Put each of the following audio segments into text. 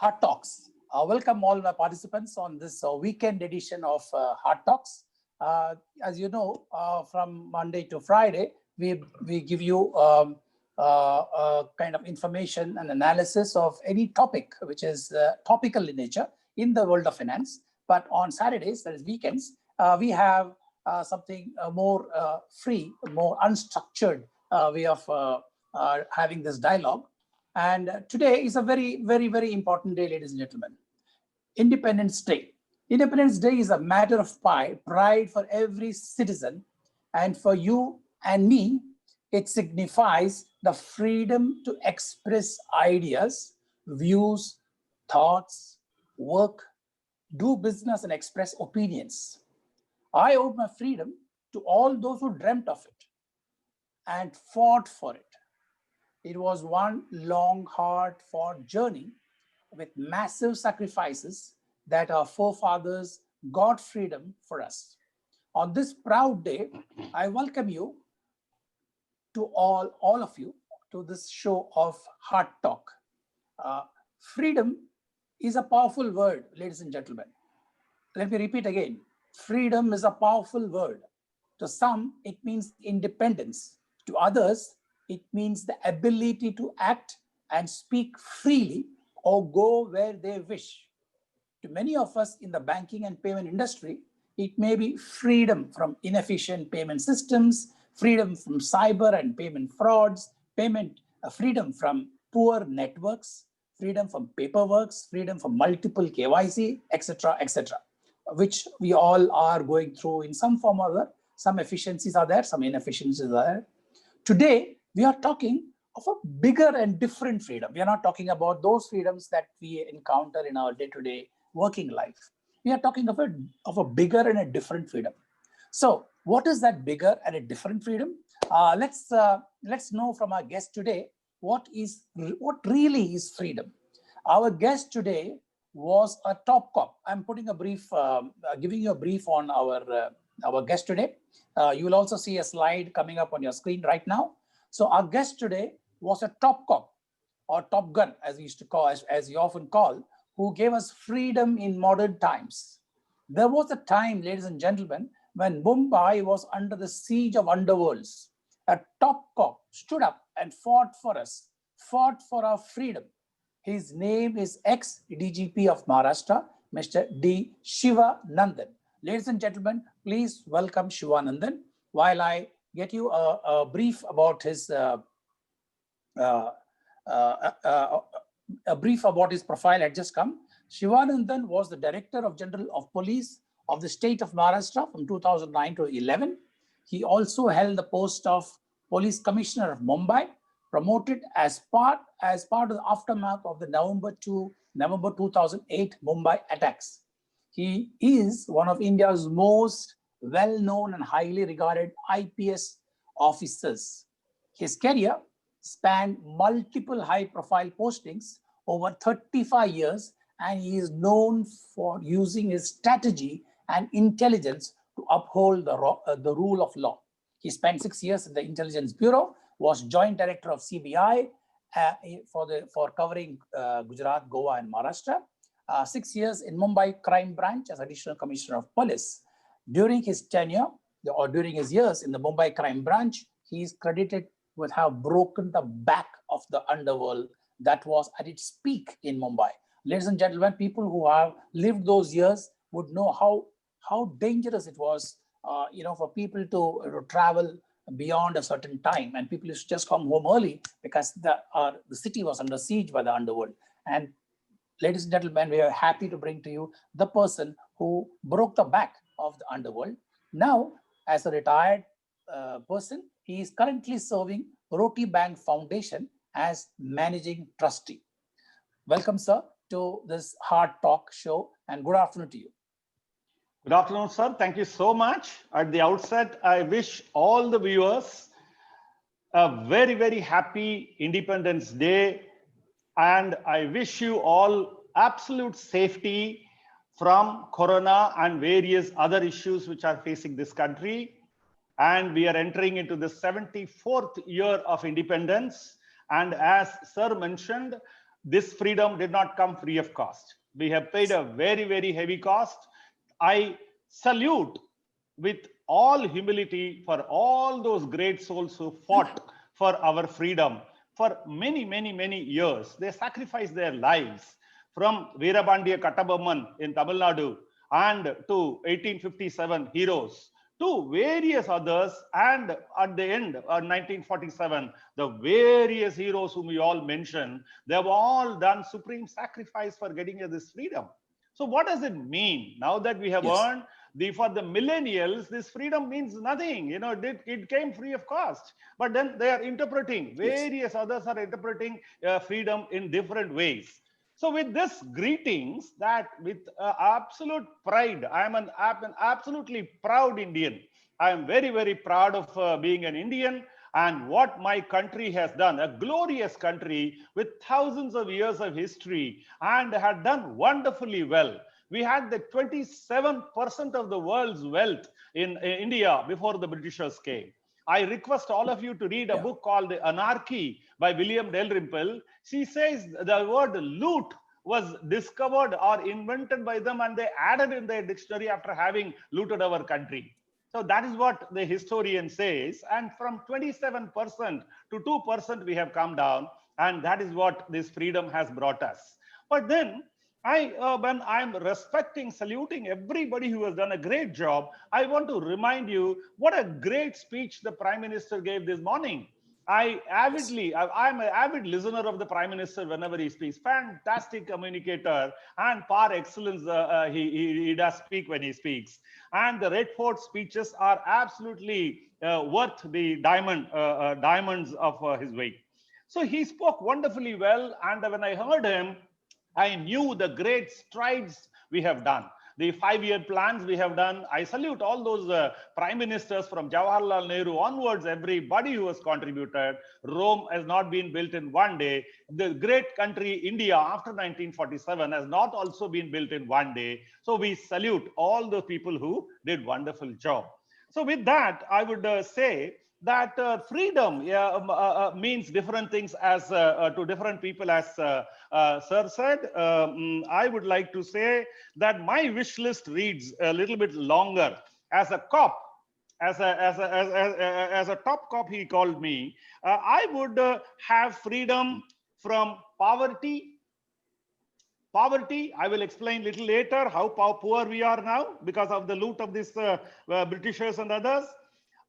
Hard Talks. Welcome all my participants on this weekend edition of Hard Talks. As you know, from Monday to Friday, we give you kind of information and analysis of any topic which is topical in nature in the world of finance. But on Saturdays, that is weekends, we have something more free, more unstructured way of having this dialogue. And today is a very, very, very important day, ladies and gentlemen. Independence Day. Independence Day is a matter of pride for every citizen. And for you and me, it signifies the freedom to express ideas, views, thoughts, work, do business, and express opinions. I owe my freedom to all those who dreamt of it and fought for it. It was one long, hard-fought journey with massive sacrifices that our forefathers got freedom for us. On this proud day, I welcome you to all of you to this show of Hard Talk. Freedom is a powerful word, ladies and gentlemen. Let me repeat again. Freedom is a powerful word. To some, it means independence. To others, it means the ability to act and speak freely or go where they wish. To many of us in the banking and payment industry, it may be freedom from inefficient payment systems, freedom from cyber and payment frauds, freedom from poor networks, freedom from paperwork, freedom from multiple KYC, etc., which we all are going through in some form or other. Some efficiencies are there, some inefficiencies are there. Today, we are talking of a bigger and different freedom. We are not talking about those freedoms that we encounter in our day-to-day working life. We are talking of a bigger and a different freedom. So what is that bigger and a different freedom? Let's know from our guest today what really is freedom. Our guest today was a top cop. I'm putting a brief, giving you a brief on our guest today. You will also see a slide coming up on your screen right now. So our guest today was a top cop or top gun, as we used to call, as you often call, who gave us freedom in modern times. There was a time, ladies and gentlemen, when Mumbai was under the siege of underworlds. A top cop stood up and fought for us, fought for our freedom. His name is ex-DGP of Maharashtra, Mr. D Sivanandhan. Ladies and gentlemen, please welcome Sivanandhan. While I get you a brief about his profile had just come. Sivanandhan was the Director of General of Police of the state of Maharashtra from 2009 to 11. He also held the post of Police Commissioner of Mumbai, promoted as part of the aftermath of the November 2008 Mumbai attacks. He is one of India's most well-known and highly regarded IPS officers. His career spanned multiple high-profile postings over 35 years, and he is known for using his strategy and intelligence to uphold the rule of law. He spent 6 years in the Intelligence Bureau, was Joint Director of CBI for covering Gujarat, Goa, and Maharashtra. 6 years in Mumbai Crime Branch as Additional Commissioner of Police. During his tenure, or during his years in the Mumbai Crime Branch, he is credited with have broken the back of the underworld that was at its peak in Mumbai. Ladies and gentlemen, people who have lived those years would know how dangerous it was, for people to travel beyond a certain time, and people used to just come home early because the city was under siege by the underworld. And ladies and gentlemen, we are happy to bring to you the person who broke the back of the underworld. Now, as a retired person, he is currently serving Roti Bank Foundation as Managing Trustee. Welcome, sir, to this Hard Talk show, and good afternoon to you. Good afternoon, sir. Thank you so much. At the outset, I wish all the viewers a very, very happy Independence Day. And I wish you all absolute safety from Corona and various other issues which are facing this country. And we are entering into the 74th year of independence. And as sir mentioned, This freedom did not come free of cost. We have paid a very, very heavy cost. I salute with all humility for all those great souls who fought for our freedom for many, many, many years. They sacrificed their lives, from Veerabandiya Kattabomman in Tamil Nadu and to 1857 heroes, to various others, and at the end of 1947, the various heroes whom we all mentioned, they have all done supreme sacrifice for getting us this freedom. So what does it mean now that we have Yes. earned for the millennials? This freedom means nothing. You know, it came free of cost. But then they are interpreting. Yes. Various others are interpreting freedom in different ways. So with this greetings, that with absolute pride, I'm an absolutely proud Indian. I am very, very proud of being an Indian and what my country has done, a glorious country with thousands of years of history, and had done wonderfully well. We had the 27% of the world's wealth in India before the Britishers came. I request all of you to read a book called Anarchy by William Dalrymple. She says the word loot was discovered or invented by them, and they added in their dictionary after having looted our country. So that is what the historian says. And from 27% to 2%, we have come down. And that is what this freedom has brought us. But then, when I'm respecting, saluting everybody who has done a great job, I want to remind you what a great speech the Prime Minister gave this morning. I'm an avid listener of the Prime Minister whenever he speaks. Fantastic communicator and par excellence, he does speak when he speaks. And the Red Fort speeches are absolutely worth the diamonds of his weight. So he spoke wonderfully well. And when I heard him, I knew the great strides we have done, the 5-year plans we have done. I salute all those prime ministers from Jawaharlal Nehru onwards, everybody who has contributed. Rome has not been built in one day. The great country, India, after 1947 has not also been built in one day. So we salute all the people who did wonderful job. So with that, I would say that freedom means different things as to different people, as Sir said. I would like to say that my wish list reads a little bit longer. As a cop, as a top cop, he called me. I would have freedom from poverty. Poverty, I will explain little later how poor we are now because of the loot of these Britishers and others.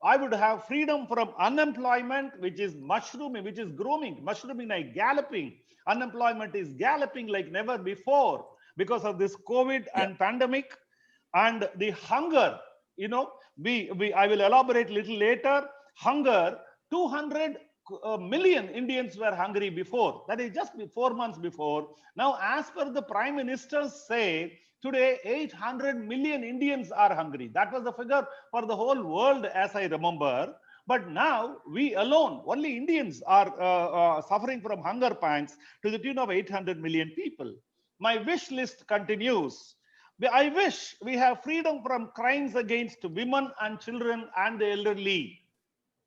I would have freedom from unemployment, which is mushrooming, which is growing, mushrooming like galloping. Unemployment is galloping like never before because of this COVID and pandemic. And the hunger, you know, I will elaborate little later. Hunger, 200 million Indians were hungry before. That is just 4 months before. Now, as per the Prime Minister's say, today 800 million Indians are hungry. That was the figure for the whole world, as I remember. But now we alone, only Indians are suffering from hunger pangs to the tune of 800 million people. My wish list continues. I wish we have freedom from crimes against women and children and the elderly.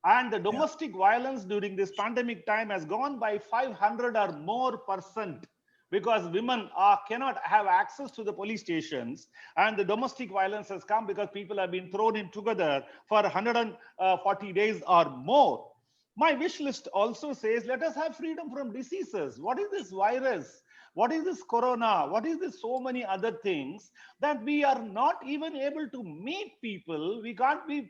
And the domestic violence during this pandemic time has gone by 500 or more percent, because women cannot have access to the police stations, and the domestic violence has come because people have been thrown in together for 140 days or more. My wish list also says, let us have freedom from diseases. What is this virus? What is this corona? What is this so many other things that we are not even able to meet people? We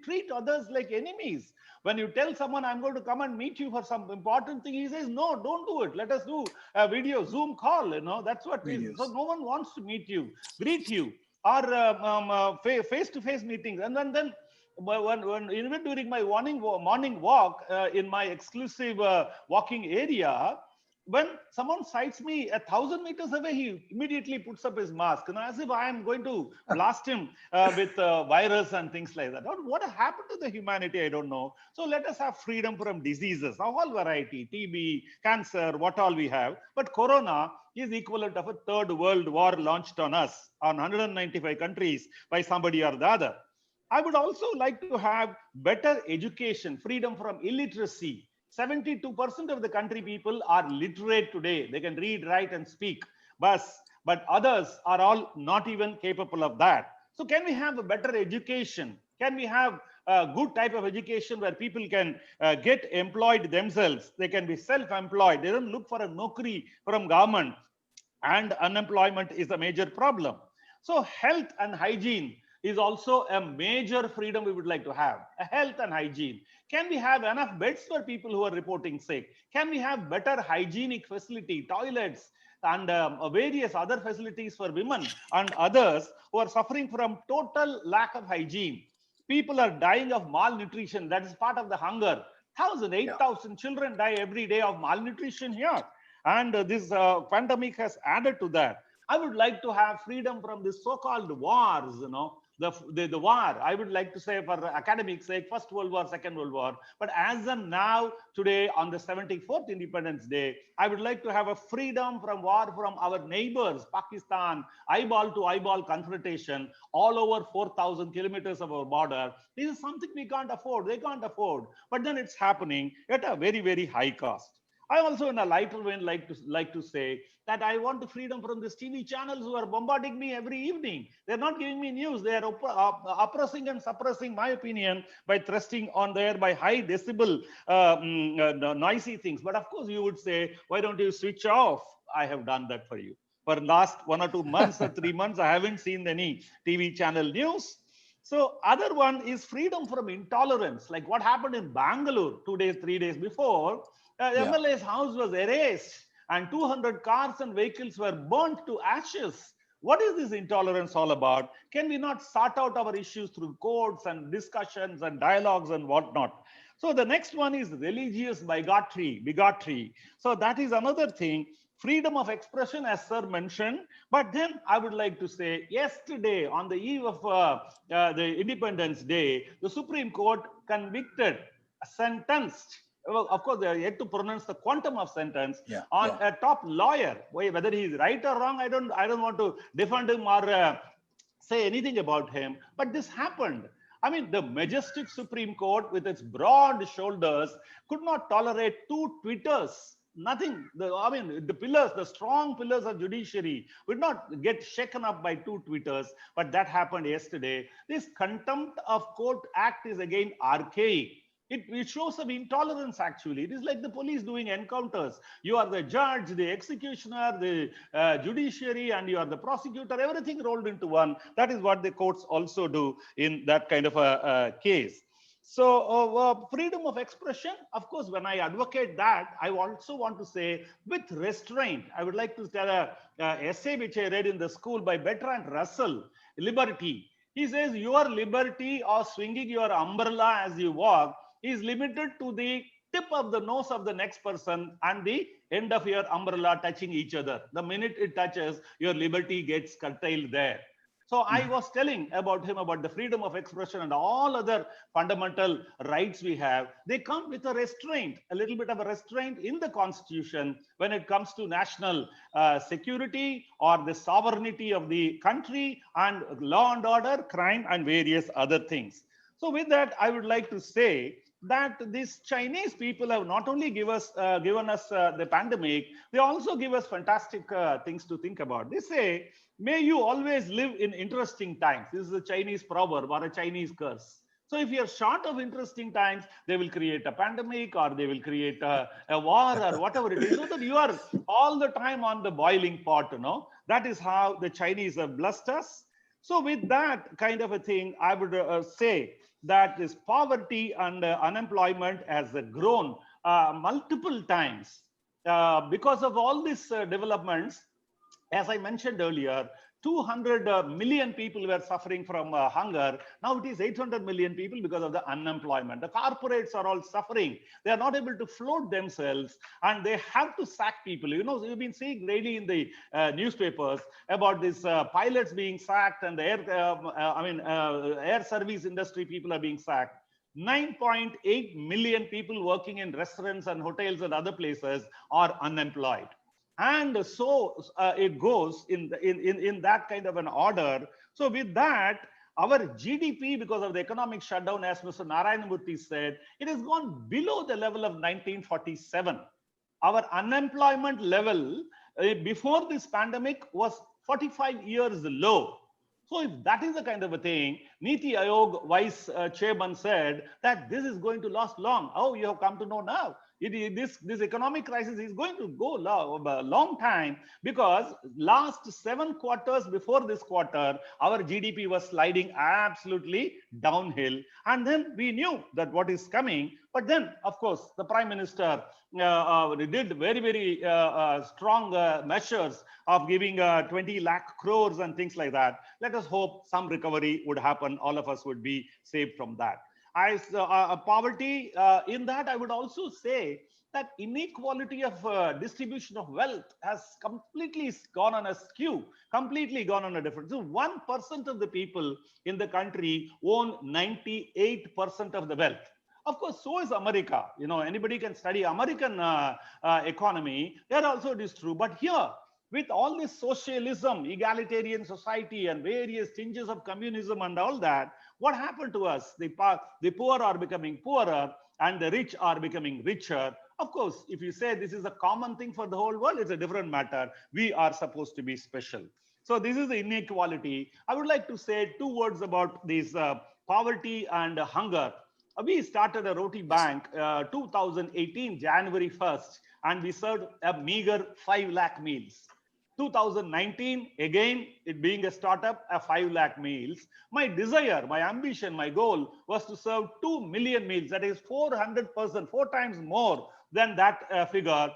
treat others like enemies. When you tell someone, I'm going to come and meet you for some important thing, he says, no, don't do it. Let us do a video, Zoom call. You know, that's what it is. So no one wants to meet you, greet you, or face-to-face meetings. And then when even during my morning walk in my exclusive walking area, when someone sights me 1,000 meters away, he immediately puts up his mask, as if I am going to blast him with virus and things like that. What happened to the humanity? I don't know. So let us have freedom from diseases of all variety, TB, cancer, what all we have. But corona is equivalent of a third world war launched on us, on 195 countries by somebody or the other. I would also like to have better education, freedom from illiteracy. 72% of the country people are literate today. They can read, write, and speak. But others are all not even capable of that. So can we have a better education? Can we have a good type of education where people can get employed themselves? They can be self-employed. They don't look for a nokri from government, and unemployment is a major problem. So health and hygiene is also a major freedom we would like to have. A health and hygiene. Can we have enough beds for people who are reporting sick? Can we have better hygienic facility, toilets, and various other facilities for women and others who are suffering from total lack of hygiene? People are dying of malnutrition. That is part of the hunger. 1,000, 8,000 children die every day of malnutrition here. And this pandemic has added to that. I would like to have freedom from this so-called wars, the war. I would like to say, for academic sake, First World War, Second World War. But as of now, today, on the 74th Independence Day, I would like to have a freedom from war from our neighbors, Pakistan, eyeball to eyeball confrontation, all over 4,000 kilometers of our border. This is something we can't afford. They can't afford. But then it's happening at a very, very high cost. I also, in a lighter vein, like to say that I want the freedom from these TV channels who are bombarding me every evening. They're not giving me news. They are oppressing and suppressing my opinion by thrusting on there by high decibel noisy things. But of course, you would say, why don't you switch off? I have done that for you. For last 1 or 2 months or 3 months, I haven't seen any TV channel news. So other one is freedom from intolerance, like what happened in Bangalore 2 days, 3 days before. MLA's house was erased and 200 cars and vehicles were burnt to ashes. What is this intolerance all about? Can we not sort out our issues through courts and discussions and dialogues and whatnot? So the next one is religious bigotry. So that is another thing. Freedom of expression, as sir mentioned. But then I would like to say, yesterday, on the eve of the Independence Day, the Supreme Court sentenced, well, of course, they are yet to pronounce the quantum of sentence on a top lawyer. Whether he is right or wrong, I don't want to defend him or say anything about him. But this happened. I mean, the majestic Supreme Court with its broad shoulders could not tolerate two Twitters. Nothing. The strong pillars of judiciary would not get shaken up by two Twitters. But that happened yesterday. This contempt of court act is again archaic. It shows some intolerance, actually. It is like the police doing encounters. You are the judge, the executioner, the judiciary, and you are the prosecutor, everything rolled into one. That is what the courts also do in that kind of a case. So freedom of expression, of course, when I advocate that, I also want to say with restraint. I would like to tell an essay which I read in the school by Bertrand Russell, Liberty. He says, your liberty of swinging your umbrella as you walk is limited to the tip of the nose of the next person and the end of your umbrella touching each other. The minute it touches, your liberty gets curtailed there. So I was telling about him about the freedom of expression and all other fundamental rights we have. They come with a restraint, a little bit of a restraint in the Constitution when it comes to national security or the sovereignty of the country and law and order, crime, and various other things. So with that, I would like to say that these Chinese people have not only given us the pandemic, they also give us fantastic things to think about. They say, may you always live in interesting times. This is a Chinese proverb or a Chinese curse. So if you're short of interesting times, they will create a pandemic or they will create a war or whatever it is, so that you are all the time on the boiling pot, That is how the Chinese have blessed us. So with that kind of a thing, I would say that this poverty and unemployment has grown multiple times because of all these developments. As I mentioned earlier, 200 million people were suffering from hunger. Now it is 800 million people because of the unemployment. The corporates are all suffering. They are not able to float themselves and they have to sack people. You've been seeing daily in the newspapers about these pilots being sacked and the air service industry people are being sacked. 9.8 million people working in restaurants and hotels and other places are unemployed. And so it goes in that kind of an order. So with that, Our GDP, because of the economic shutdown, as Mr. Narayanamurthy said, it has gone below the level of 1947. Our unemployment level before this pandemic was 45 years low. So if that is the kind of a thing, Niti Aayog Vice Chairman said that this is going to last long. Oh, you have come to know now. This economic crisis is going to go a long time, because last 7 quarters before this quarter, our GDP was sliding absolutely downhill. And then we knew that what is coming. But then, of course, the Prime Minister did very strong measures of giving 20 lakh crores and things like that. Let us hope some recovery would happen. All of us would be saved from that. Poverty, in that I would also say that inequality of distribution of wealth has completely gone on a skew, completely gone on a difference. So 1% of the people in the country own 98% of the wealth. Of course, so is America. You know, anybody can study American economy. There also it is true. But here, with all this socialism, egalitarian society, and various tinges of communism and all that, what happened to us? The poor are becoming poorer and the rich are becoming richer. Of course, if you say this is a common thing for the whole world, it's a different matter. We are supposed to be special. So this is the inequality. I would like to say 2 words about this poverty and hunger. We started a roti bank 2018, January 1st, and we served a meager 5 lakh meals. 2019, again, it being a startup, a 5 lakh meals. My desire, my ambition, my goal was to serve 2 million meals. That is 400%, 4 times more than that figure.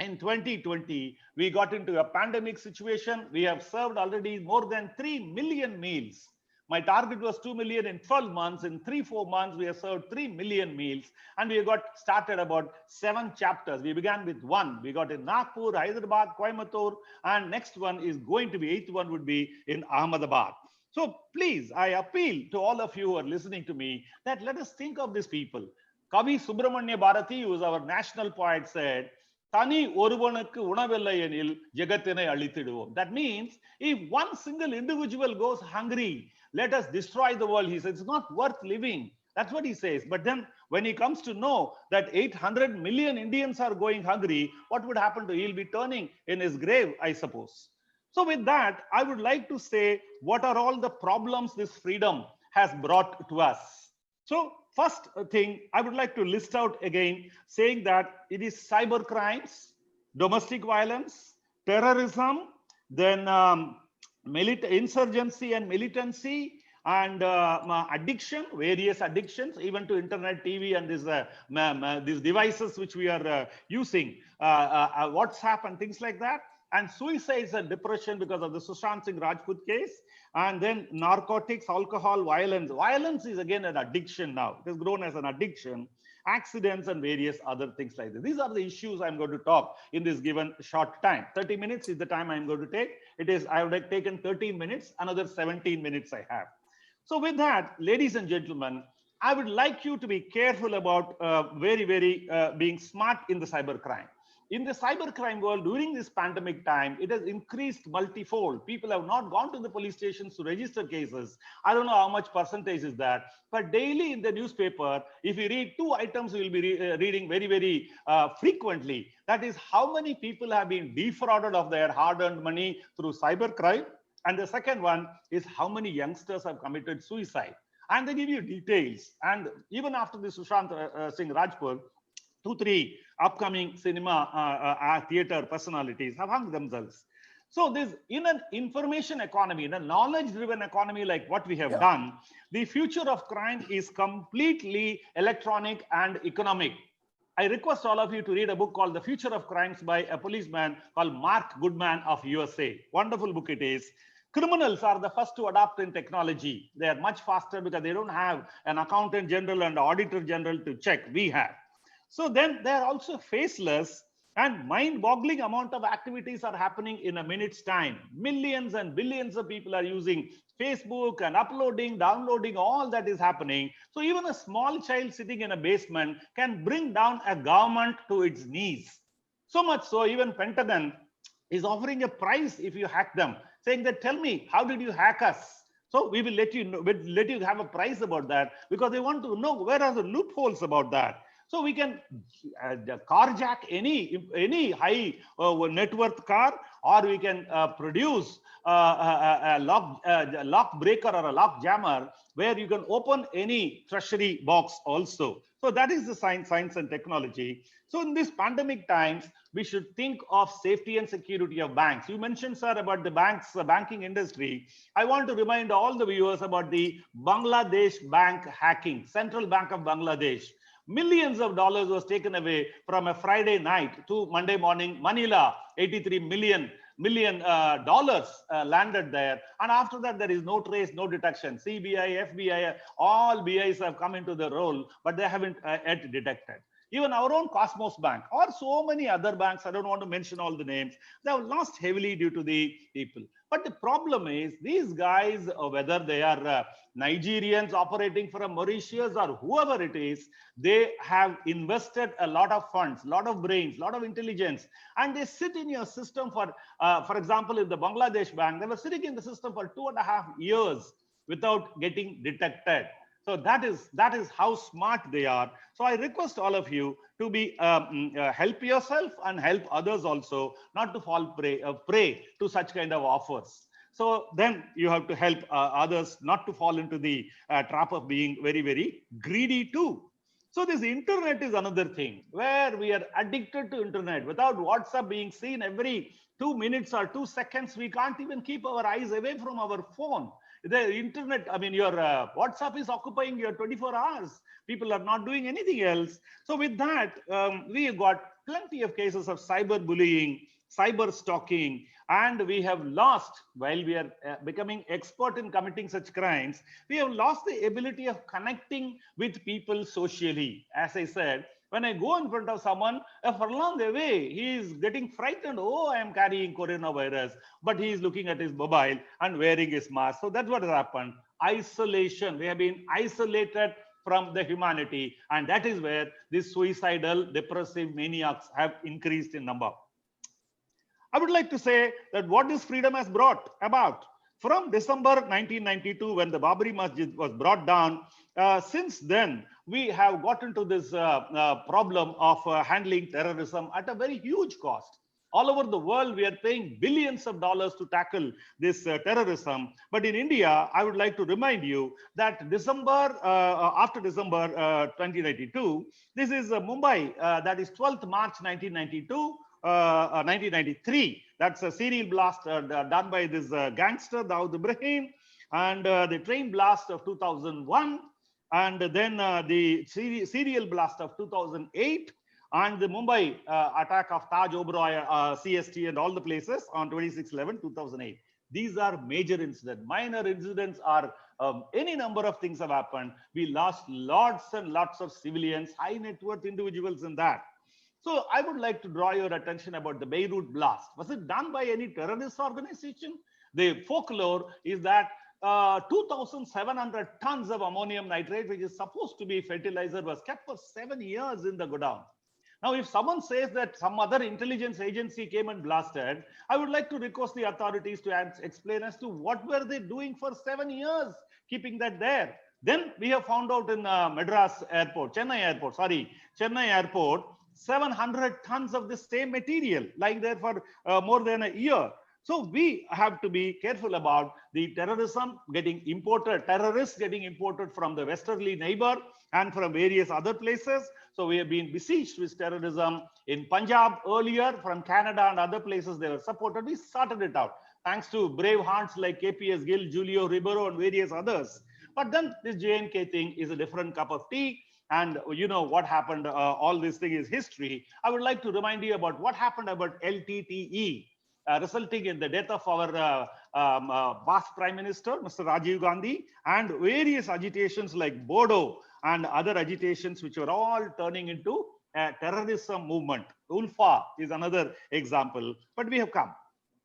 In 2020, we got into a pandemic situation. We have served already more than 3 million meals. My target was 2 million in 12 months. In 3-4 months, we have served 3 million meals. And we got started about 7 chapters. We began with 1. We got in Nagpur, Hyderabad, Coimbatore. And next one is going to be, 8th one would be in Ahmedabad. So please, I appeal to all of you who are listening to me that let us think of these people. Kavi Subramanya Bharati, who is our national poet, said, Tani oruvanukku unavillai enil jagathinai alizhiduvom. That means if one single individual goes hungry, let us destroy the world. He says it's not worth living. That's what he says. But then when he comes to know that 800 million Indians are going hungry, what would happen to him? He'll be turning in his grave, I suppose. So with that, I would like to say what are all the problems this freedom has brought to us. So first thing, I would like to list out again, saying that it is cyber crimes, domestic violence, terrorism, then insurgency and militancy, and addiction, various addictions, even to internet, TV, and these devices which we are using, WhatsApp and things like that. And suicides and depression because of the Sushant Singh Rajput case. And then narcotics, alcohol, violence. Violence is again an addiction now. It has grown as an addiction. Accidents and various other things like this. These are the issues I'm going to talk in this given short time. 30 minutes is the time I'm going to take. I would have taken 13 minutes, another 17 minutes I have. So with that, ladies and gentlemen, I would like you to be careful about being smart in the cybercrime. In the cybercrime world, during this pandemic time, it has increased multifold. People have not gone to the police stations to register cases. I don't know how much percentage is that, but daily in the newspaper, if you read 2 items, you will be reading very frequently. That is how many people have been defrauded of their hard-earned money through cybercrime. And the second one is how many youngsters have committed suicide. And they give you details. And even after the Sushant Singh Rajput, 2-3 upcoming cinema theater personalities have hung themselves. So this, in an information economy, in a knowledge-driven economy like what we have done, the future of crime is completely electronic and economic. I request all of you to read a book called The Future of Crimes by a policeman called Mark Goodman of USA. Wonderful book it is. Criminals are the first to adopt in technology. They are much faster because they don't have an accountant general and auditor general to check. We have. So then they are also faceless, and mind-boggling amount of activities are happening in a minute's time. Millions and billions of people are using Facebook and uploading, downloading, all that is happening. So even a small child sitting in a basement can bring down a government to its knees. So much so, even Pentagon is offering a prize if you hack them, saying that, tell me, how did you hack us? So we will let you know, we'll let you have a price about that, because they want to know where are the loopholes about that. So we can carjack any high net worth car, or we can produce a lock breaker or a lock jammer where you can open any treasury box also. So that is the science and technology. So in this pandemic times, we should think of safety and security of banks. You mentioned, sir, about the banks, the banking industry. I want to remind all the viewers about the Bangladesh bank hacking, Central Bank of Bangladesh. Millions of dollars was taken away from a Friday night to Monday morning. Manila, 83 million dollars landed there, and after that there is no trace, no detection. CBI, FBI, all BIs have come into the role, but they haven't yet detected. Even our own Cosmos Bank, or so many other banks, I don't want to mention all the names, they have lost heavily due to the people. But the problem is, these guys, whether they are Nigerians operating from Mauritius or whoever it is, they have invested a lot of funds, a lot of brains, a lot of intelligence, and they sit in your system for example, in the Bangladesh bank, they were sitting in the system for 2.5 years without getting detected. So that is how smart they are. So I request all of you to be help yourself and help others also, not to fall prey to such kind of offers. So then you have to help others not to fall into the trap of being very, very greedy too. So this internet is another thing where we are addicted to internet. Without WhatsApp being seen every 2 minutes or 2 seconds, we can't even keep our eyes away from our phone. The internet, I mean, your WhatsApp is occupying your 24 hours. People are not doing anything else. So with that, we have got plenty of cases of cyberbullying, cyber stalking, and we have lost, while we are becoming expert in committing such crimes, we have lost the ability of connecting with people socially. As I said, when I go in front of someone, a furlong away, he is getting frightened. Oh, I am carrying coronavirus, but he is looking at his mobile and wearing his mask. So that's what has happened. Isolation. We have been isolated from the humanity, and that is where these suicidal, depressive maniacs have increased in number. I would like to say that what this freedom has brought about. From December 1992, when the Babri Masjid was brought down, since then, we have got into this problem of handling terrorism at a very huge cost. All over the world, we are paying billions of dollars to tackle this terrorism. But in India, I would like to remind you that after December 2092, this is Mumbai, that is 12th March 1992, 1993. That's a serial blast done by this gangster, Dawood Ibrahim, and the train blast of 2001, and then the serial blast of 2008, and the Mumbai attack of Taj Oberoi, CST, and all the places on 26/11/2008. These are major incidents. Minor incidents are any number of things have happened. We lost lots and lots of civilians, high net worth individuals in that. So I would like to draw your attention about the Beirut blast. Was it done by any terrorist organization? The folklore is that 2,700 tons of ammonium nitrate, which is supposed to be fertilizer, was kept for 7 years in the godown. Now, if someone says that some other intelligence agency came and blasted, I would like to request the authorities to explain as to what were they doing for 7 years, keeping that there. Then we have found out in Chennai Airport, 700 tons of the same material lying there for more than a year. So we have to be careful about the terrorism getting imported, terrorists getting imported from the westerly neighbor and from various other places. So we have been besieged with terrorism in Punjab earlier, from Canada and other places they were supported. We sorted it out, thanks to brave hearts like KPS Gill, Julio Ribeiro, and various others. But then this JNK thing is a different cup of tea. And you know what happened, all this thing is history. I would like to remind you about what happened about LTTE, resulting in the death of our past Prime Minister, Mr. Rajiv Gandhi, and various agitations like Bodo and other agitations, which were all turning into a terrorism movement. Ulfa is another example, but we have come.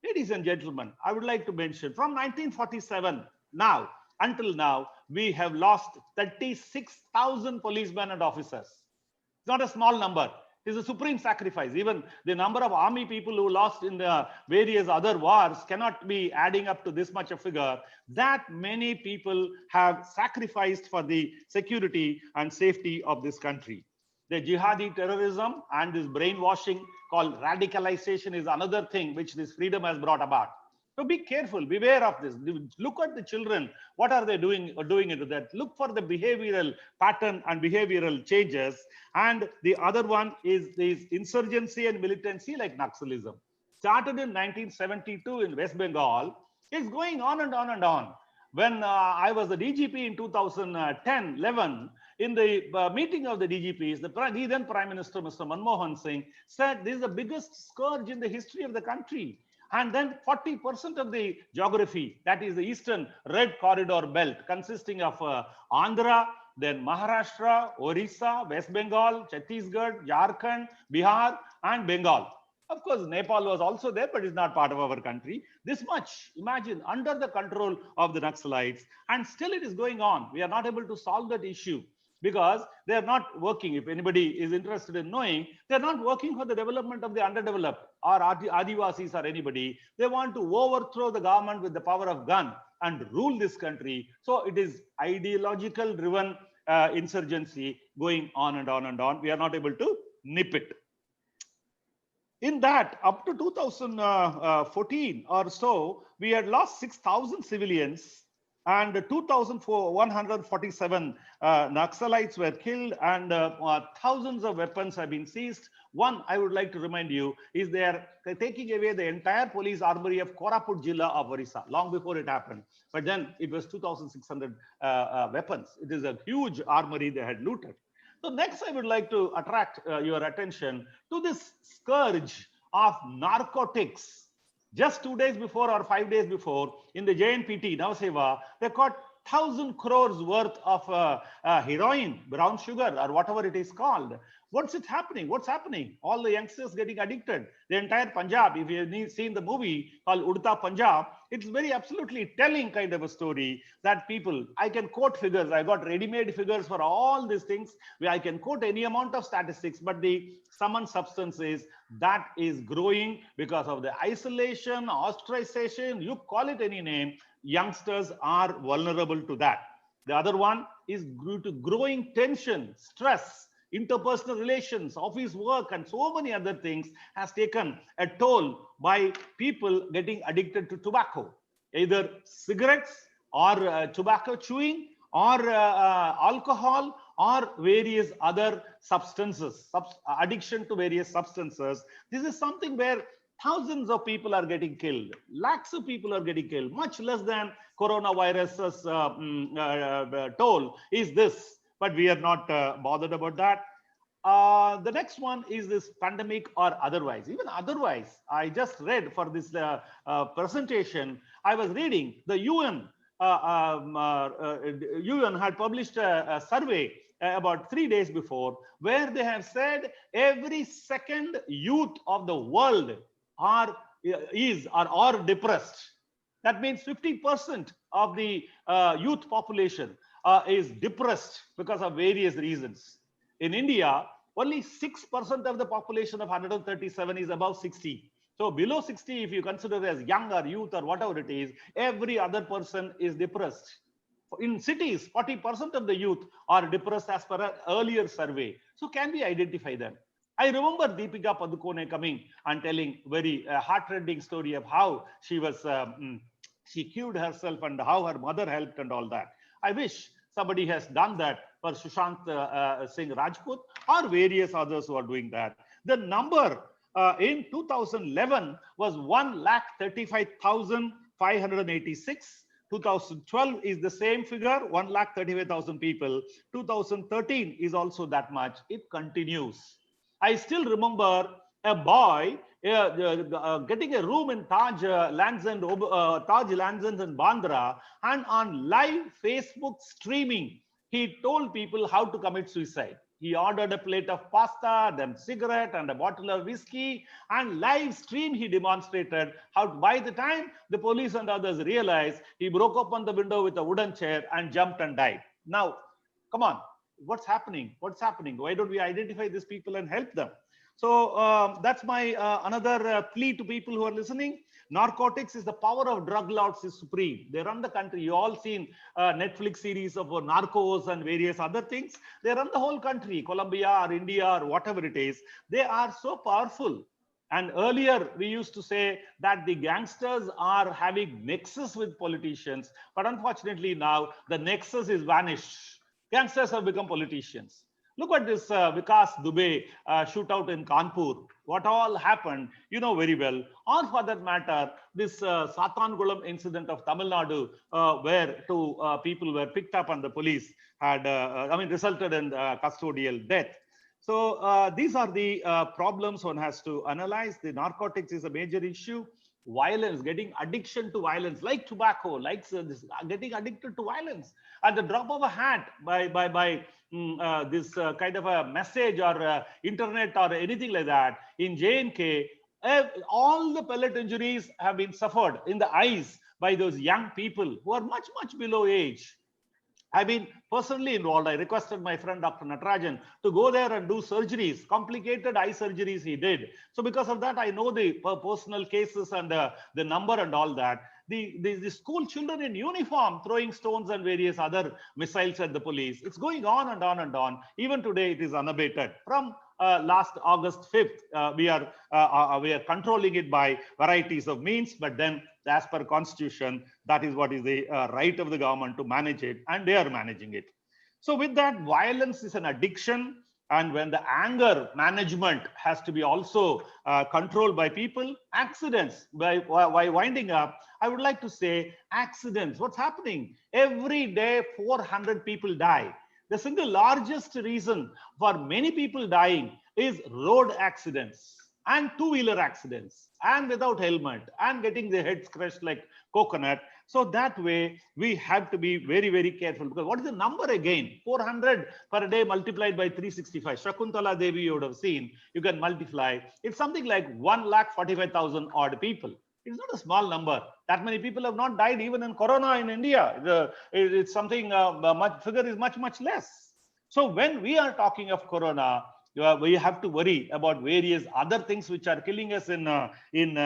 Ladies and gentlemen, I would like to mention from 1947 now, until now, we have lost 36,000 policemen and officers. It's not a small number. is a supreme sacrifice. Even the number of army people who lost in the various other wars cannot be adding up to this much a figure. That many people have sacrificed for the security and safety of this country. The jihadi terrorism and this brainwashing called radicalization is another thing which this freedom has brought about. So be careful, beware of this. Look at the children. What are they doing into that? Look for the behavioral pattern and behavioral changes. And the other one is this insurgency and militancy like Naxalism. Started in 1972 in West Bengal. It's going on and on and on. When I was the DGP in 2010-11, in the meeting of the DGPs, the then Prime Minister, Mr. Manmohan Singh, said this is the biggest scourge in the history of the country. And then 40% of the geography, that is the Eastern Red Corridor Belt, consisting of Andhra, then Maharashtra, Orissa, West Bengal, Chhattisgarh, Jharkhand, Bihar, and Bengal. Of course, Nepal was also there, but it's not part of our country. This much, imagine, under the control of the Naxalites, and still it is going on. We are not able to solve that issue because they are not working. If anybody is interested in knowing, they are not working for the development of the underdeveloped or Adivasis or anybody. They want to overthrow the government with the power of gun and rule this country. So it is ideological driven insurgency going on and on and on. We are not able to nip it. In that, up to 2014 or so, we had lost 6,000 civilians and 2,147 Naxalites were killed, and thousands of weapons have been seized. One, I would like to remind you, is they are taking away the entire police armory of Koraput Jilla of Orissa, long before it happened. But then it was 2,600 weapons. It is a huge armory they had looted. So next, I would like to attract your attention to this scourge of narcotics. Just 2 days before or 5 days before, in the JNPT, Navaseva, they caught 1,000 crores worth of heroin, brown sugar, or whatever it is called. What's it happening? What's happening? All the youngsters getting addicted. The entire Punjab, if you've seen the movie called Udta Punjab, it's very absolutely telling kind of a story that people, I can quote figures. I got ready-made figures for all these things. I can quote any amount of statistics, but the sum and substance is that is growing because of the isolation, ostracization, you call it any name, youngsters are vulnerable to that. The other one is due to growing tension, stress, interpersonal relations, office work, and so many other things has taken a toll by people getting addicted to tobacco, either cigarettes or tobacco chewing or alcohol or various other substances, addiction to various substances. This is something where thousands of people are getting killed, lakhs of people are getting killed, much less than coronavirus's toll is this. But we are not bothered about that. The next one is this pandemic or otherwise. Even otherwise, I just read for this presentation, I was reading the UN had published a survey about 3 days before, where they have said every second youth of the world are depressed. That means 50% of the youth population is depressed because of various reasons. In India, only 6% of the population of 137 is above 60. So below 60, if you consider as young or youth or whatever it is, every other person is depressed. In cities, 40% of the youth are depressed as per an earlier survey. So can we identify them? I remember Deepika Padukone coming and telling very heartrending story of how she was she cured herself and how her mother helped and all that. I wish somebody has done that for Sushant Singh Rajput or various others who are doing that. The number in 2011 was 1,35,586. 2012 is the same figure, 1,35,000 people. 2013 is also that much. It continues. I still remember a boy getting a room in Taj Lands and Bandra, and on live Facebook streaming, he told people how to commit suicide. He ordered a plate of pasta, then cigarette and a bottle of whiskey, and live stream he demonstrated how by the time the police and others realized, he broke open the window with a wooden chair and jumped and died. Now, come on, what's happening? What's happening? Why don't we identify these people and help them? So that's my another plea to people who are listening. Narcotics is the power of drug lords is supreme. They run the country. You all seen Netflix series of Narcos and various other things. They run the whole country, Colombia or India or whatever it is. They are so powerful. And earlier, we used to say that the gangsters are having nexus with politicians. But unfortunately, now the nexus is vanished. Gangsters have become politicians. Look at this Vikas Dubey shootout in Kanpur. What all happened, you know very well. Or for that matter, this Satangulam incident of Tamil Nadu, where two people were picked up and the police had, resulted in custodial death. So these are the problems one has to analyze. The narcotics is a major issue. Violence, getting addiction to violence, like tobacco, like this, getting addicted to violence. At the drop of a hat, by this kind of a message or internet or anything like that, in J&K, all the pellet injuries have been suffered in the eyes by those young people who are much, much below age. I've been personally involved. I requested my friend Dr. Natarajan to go there and do surgeries, complicated eye surgeries he did. So because of that, I know the personal cases and the number and all that. The school children in uniform throwing stones and various other missiles at the police. It's going on and on and on. Even today, it is unabated. From last August 5th, we are controlling it by varieties of means, but then as per constitution, that is what is the right of the government to manage it, and they are managing it. So with that, violence is an addiction, and when the anger management has to be also controlled by people, accidents, by winding up, I would like to say accidents. What's happening? Every day, 400 people die. The single largest reason for many people dying is road accidents and two-wheeler accidents and without helmet and getting their heads crushed like coconut. So that way we have to be very, very careful, because what is the number again? 400 per day multiplied by 365. Shakuntala Devi you would have seen. You can multiply. It's something like 1,45,000 odd people. It's not a small number. That many people have not died even in Corona in India. It's something, figure is much, much less. So when we are talking of Corona, we have to worry about various other things which are killing us in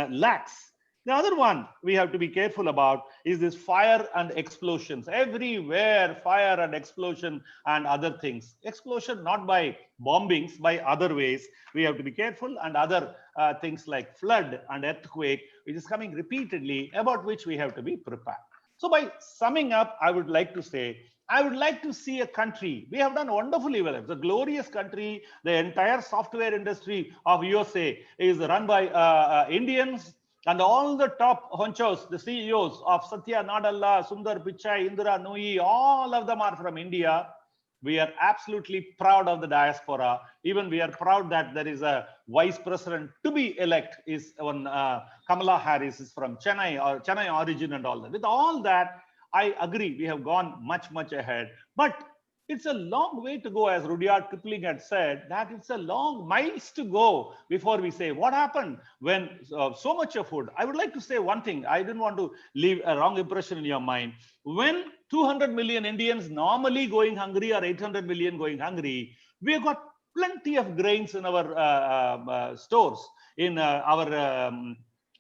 lakhs. The other one we have to be careful about is this fire and explosions. Everywhere, fire and explosion and other things. Explosion not by bombings, by other ways. We have to be careful, and other things like flood and earthquake, which is coming repeatedly, about which we have to be prepared. So by summing up, I would like to say, I would like to see a country. We have done wonderfully well. It's a glorious country. The entire software industry of USA is run by Indians. And all the top honchos, the CEOs of Satya Nadella, Sundar Pichai, Indira Nooyi, all of them are from India. We are absolutely proud of the diaspora. Even we are proud that there is a vice president to be elect is one Kamala Harris is from Chennai or Chennai origin and all that. With all that, I agree we have gone much, much ahead. But it's a long way to go, as Rudyard Kipling had said, that it's a long miles to go before we say what happened when so much of food. I would like to say one thing. I didn't want to leave a wrong impression in your mind. When 200 million Indians normally going hungry or 800 million going hungry, we have got plenty of grains in our stores, in our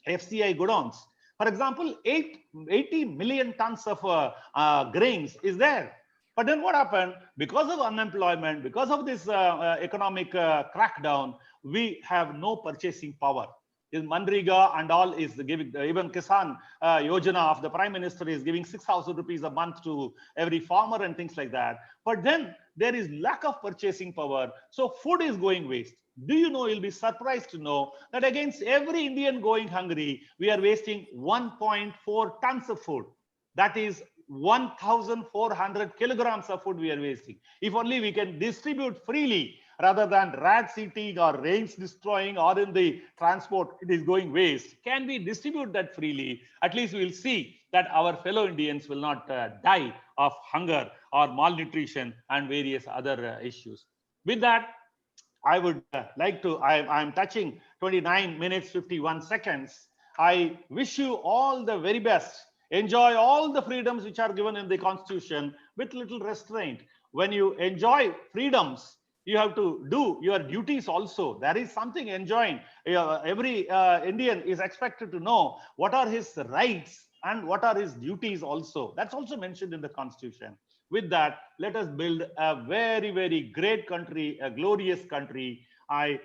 FCI godowns. For example, 80 million tons of grains is there. But then what happened? Because of unemployment, because of this economic crackdown, we have no purchasing power. In Manriga and all is giving, even Kisan Yojana of the Prime Minister is giving 6,000 rupees a month to every farmer and things like that. But then there is lack of purchasing power. So food is going waste. Do you know, you'll be surprised to know that against every Indian going hungry, we are wasting 1.4 tons of food. That is 1,400 kilograms of food we are wasting. If only we can distribute freely rather than rats eating or rains destroying, or in the transport it is going waste. Can we distribute that freely? At least we will see that our fellow Indians will not die of hunger or malnutrition and various other issues. With that, I would like to, I'm touching 29 minutes, 51 seconds. I wish you all the very best. Enjoy all the freedoms which are given in the Constitution with little restraint. When you enjoy freedoms, You have to do your duties also. There is something enjoined. Every Indian is expected to know what are his rights and what are his duties also. That's also mentioned in the Constitution. With that, let us build a very, very great country, a glorious country. Jai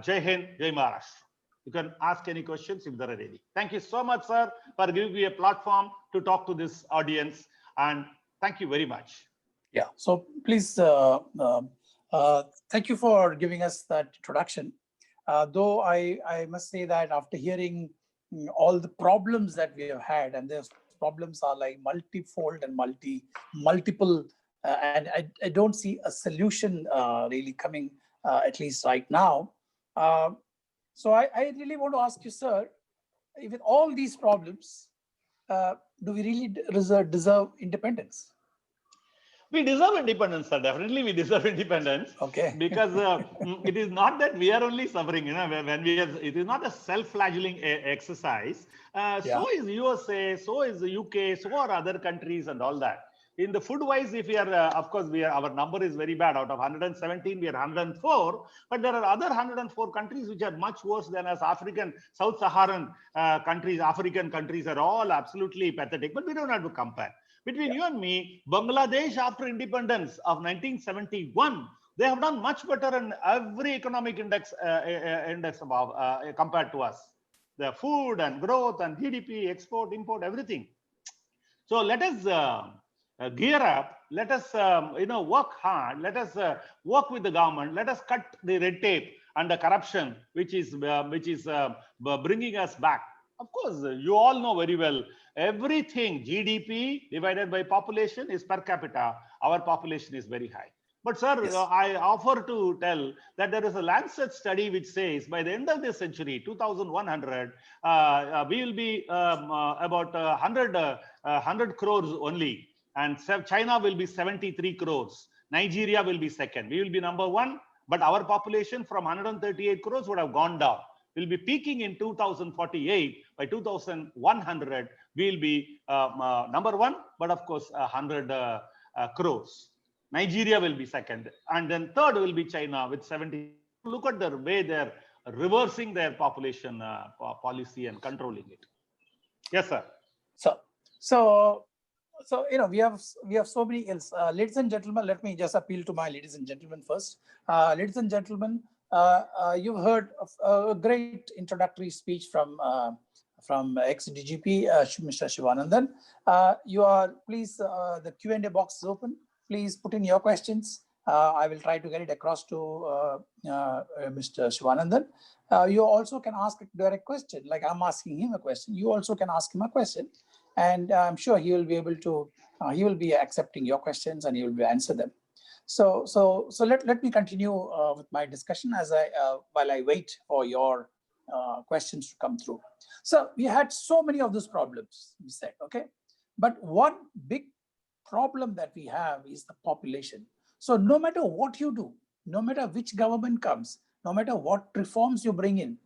Hind, Jai Maharashtra. You can ask any questions if there are any. Thank you so much, sir, for giving me a platform to talk to this audience. And thank you very much. Yeah. So please, thank you for giving us that introduction. Though I must say that after hearing all the problems that we have had, and those problems are like multifold and multiple, and I don't see a solution really coming, at least right now. So I really want to ask you, sir, with all these problems, do we really deserve independence? We deserve independence, sir. Definitely, we deserve independence. Okay. Because it is not that we are only suffering. When we are, it is not a self-flagelling exercise. So is USA, so is the UK, so are other countries, and all that. In the food wise, if we are, of course, our number is very bad. Out of 117, we are 104. But there are other 104 countries which are much worse than us. African, Sub-Saharan countries, African countries are all absolutely pathetic. But we don't have to compare. Between you and me, Bangladesh, after independence of 1971, they have done much better in every economic index compared to us. The food and growth and GDP, export, import, everything. So let us gear up. Let us work hard. Let us work with the government. Let us cut the red tape and the corruption which is bringing us back. Of course, you all know very well, everything GDP divided by population is per capita. Our population is very high. But sir, Yes. I offer to tell that there is a Lancet study which says by the end of this century, 2100, we will be about 100 crores only. And China will be 73 crores. Nigeria will be second. We will be number one. But our population from 138 crores would have gone down. We'll be peaking in 2048. By 2100, we'll be number one, but of course, 100 crores. Nigeria will be second. And then third will be China with 70. Look at the way they're reversing their population policy and controlling it. Yes, sir. So we have so many ills. Ladies and gentlemen, let me just appeal to my ladies and gentlemen first. Ladies and gentlemen, you've heard a great introductory speech from ex-DGP, Mr. Sivanandhan. Please, the Q&A box is open. Please put in your questions. I will try to get it across to Mr. Sivanandhan. You also can ask a direct question, like I'm asking him a question. You also can ask him a question, and I'm sure he will be able to. He will be accepting your questions, and he will be answer them. So let me continue with my discussion while I wait for your questions to come through. So we had so many of those problems, we said, okay? But one big problem that we have is the population. So no matter what you do, no matter which government comes, no matter what reforms you bring in,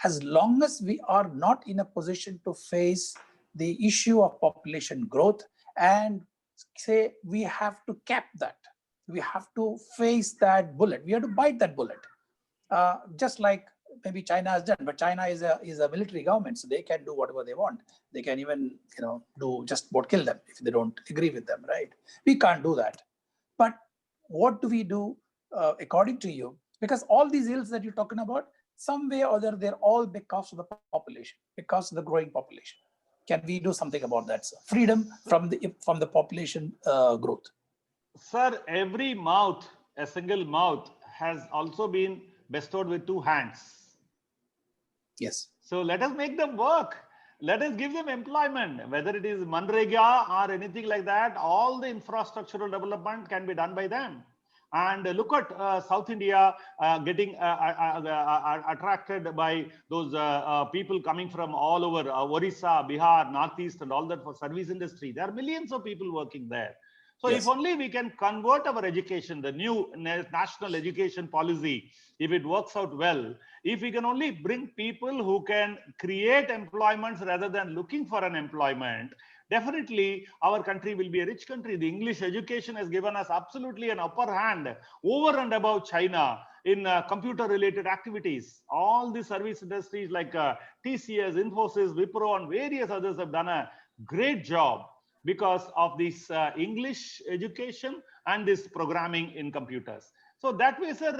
as long as we are not in a position to face the issue of population growth and say we have to cap that, we have to face that bullet, we have to bite that bullet, just like maybe China has done. But China is a military government, so they can do whatever they want. They can even do just about kill them if they don't agree with them, right? We can't do that. But what do we do according to you? Because all these ills that you're talking about, some way or other, they're all because of the population, because of the growing population. Can we do something about that, sir? Freedom from the population growth. Sir, every mouth, a single mouth, has also been bestowed with two hands. Yes. So let us make them work. Let us give them employment, whether it is Manrega or anything like that. All the infrastructural development can be done by them. And look at South India getting attracted by those people coming from all over Orissa, Bihar, Northeast, and all that for service industry. There are millions of people working there. So if only we can convert our education, the new national education policy, if it works out well, if we can only bring people who can create employments rather than looking for an employment, definitely our country will be a rich country. The English education has given us absolutely an upper hand over and above China in computer related activities. All the service industries like TCS, Infosys, Wipro and various others have done a great job because of this English education and this programming in computers. So that way, sir,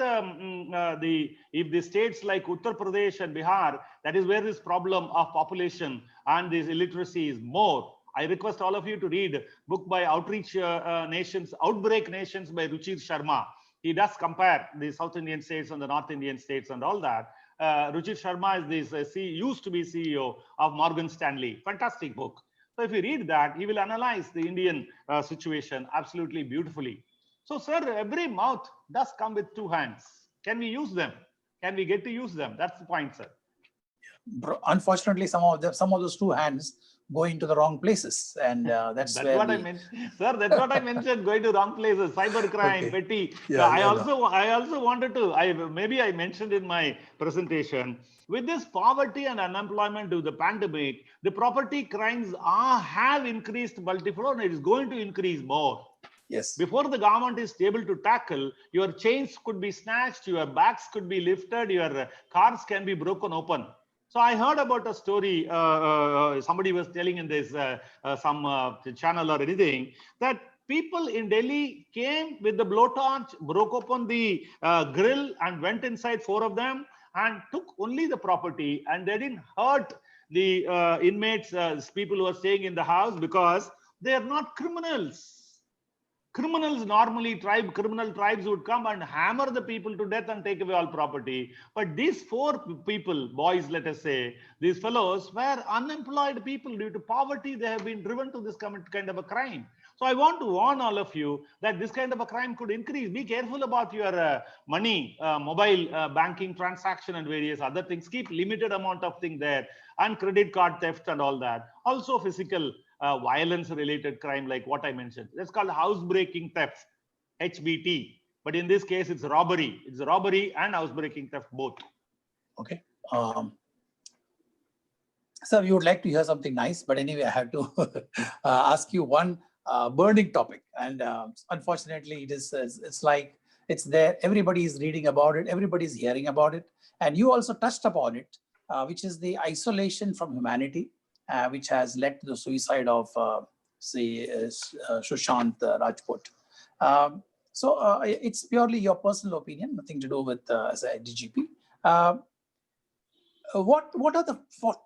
if the states like Uttar Pradesh and Bihar, that is where this problem of population and this illiteracy is more. I request all of you to read book by Outreach Nations, Outbreak Nations by Ruchir Sharma. He does compare the South Indian states and the North Indian states and all that. Ruchir Sharma is this used to be CEO of Morgan Stanley. Fantastic book. So if you read that, he will analyze the Indian situation absolutely beautifully. So, sir, every mouth does come with two hands. Can we use them? Can we get to use them? That's the point, sir. Unfortunately, some of those two hands go into the wrong places, and that's what I meant, sir. That's what I mentioned. Going to wrong places, cybercrime, petty. Yeah, I also wanted to. Maybe I mentioned in my presentation. With this poverty and unemployment due to the pandemic, the property crimes have increased multifold, and it is going to increase more. Yes. Before the government is able to tackle, your chains could be snatched, your bags could be lifted, your cars can be broken open. So I heard about a story somebody was telling in this some channel or anything, that people in Delhi came with the blowtorch, broke open the grill and went inside, 4 of them, and took only the property, and they didn't hurt the inmates, people who are staying in the house, because they are not criminals. Criminals normally, criminal tribes would come and hammer the people to death and take away all property. But these 4 people, boys, let us say, these fellows were unemployed people. Due to poverty, they have been driven to this kind of a crime. So I want to warn all of you that this kind of a crime could increase. Be careful about your money, mobile banking transaction and various other things. Keep limited amount of thing there, and credit card theft and all that. Also physical violence related crime like what I mentioned. That's called housebreaking theft, HBT. But in this case, it's robbery. It's robbery and housebreaking theft both. Okay. Sir, you would like to hear something nice, but anyway, I have to ask you one burning topic. And unfortunately, it's like it's there. Everybody is reading about it. Everybody is hearing about it. And you also touched upon it, which is the isolation from humanity, which has led to the suicide of, Sushant Rajput. So it's purely your personal opinion, nothing to do with as a DGP. What are the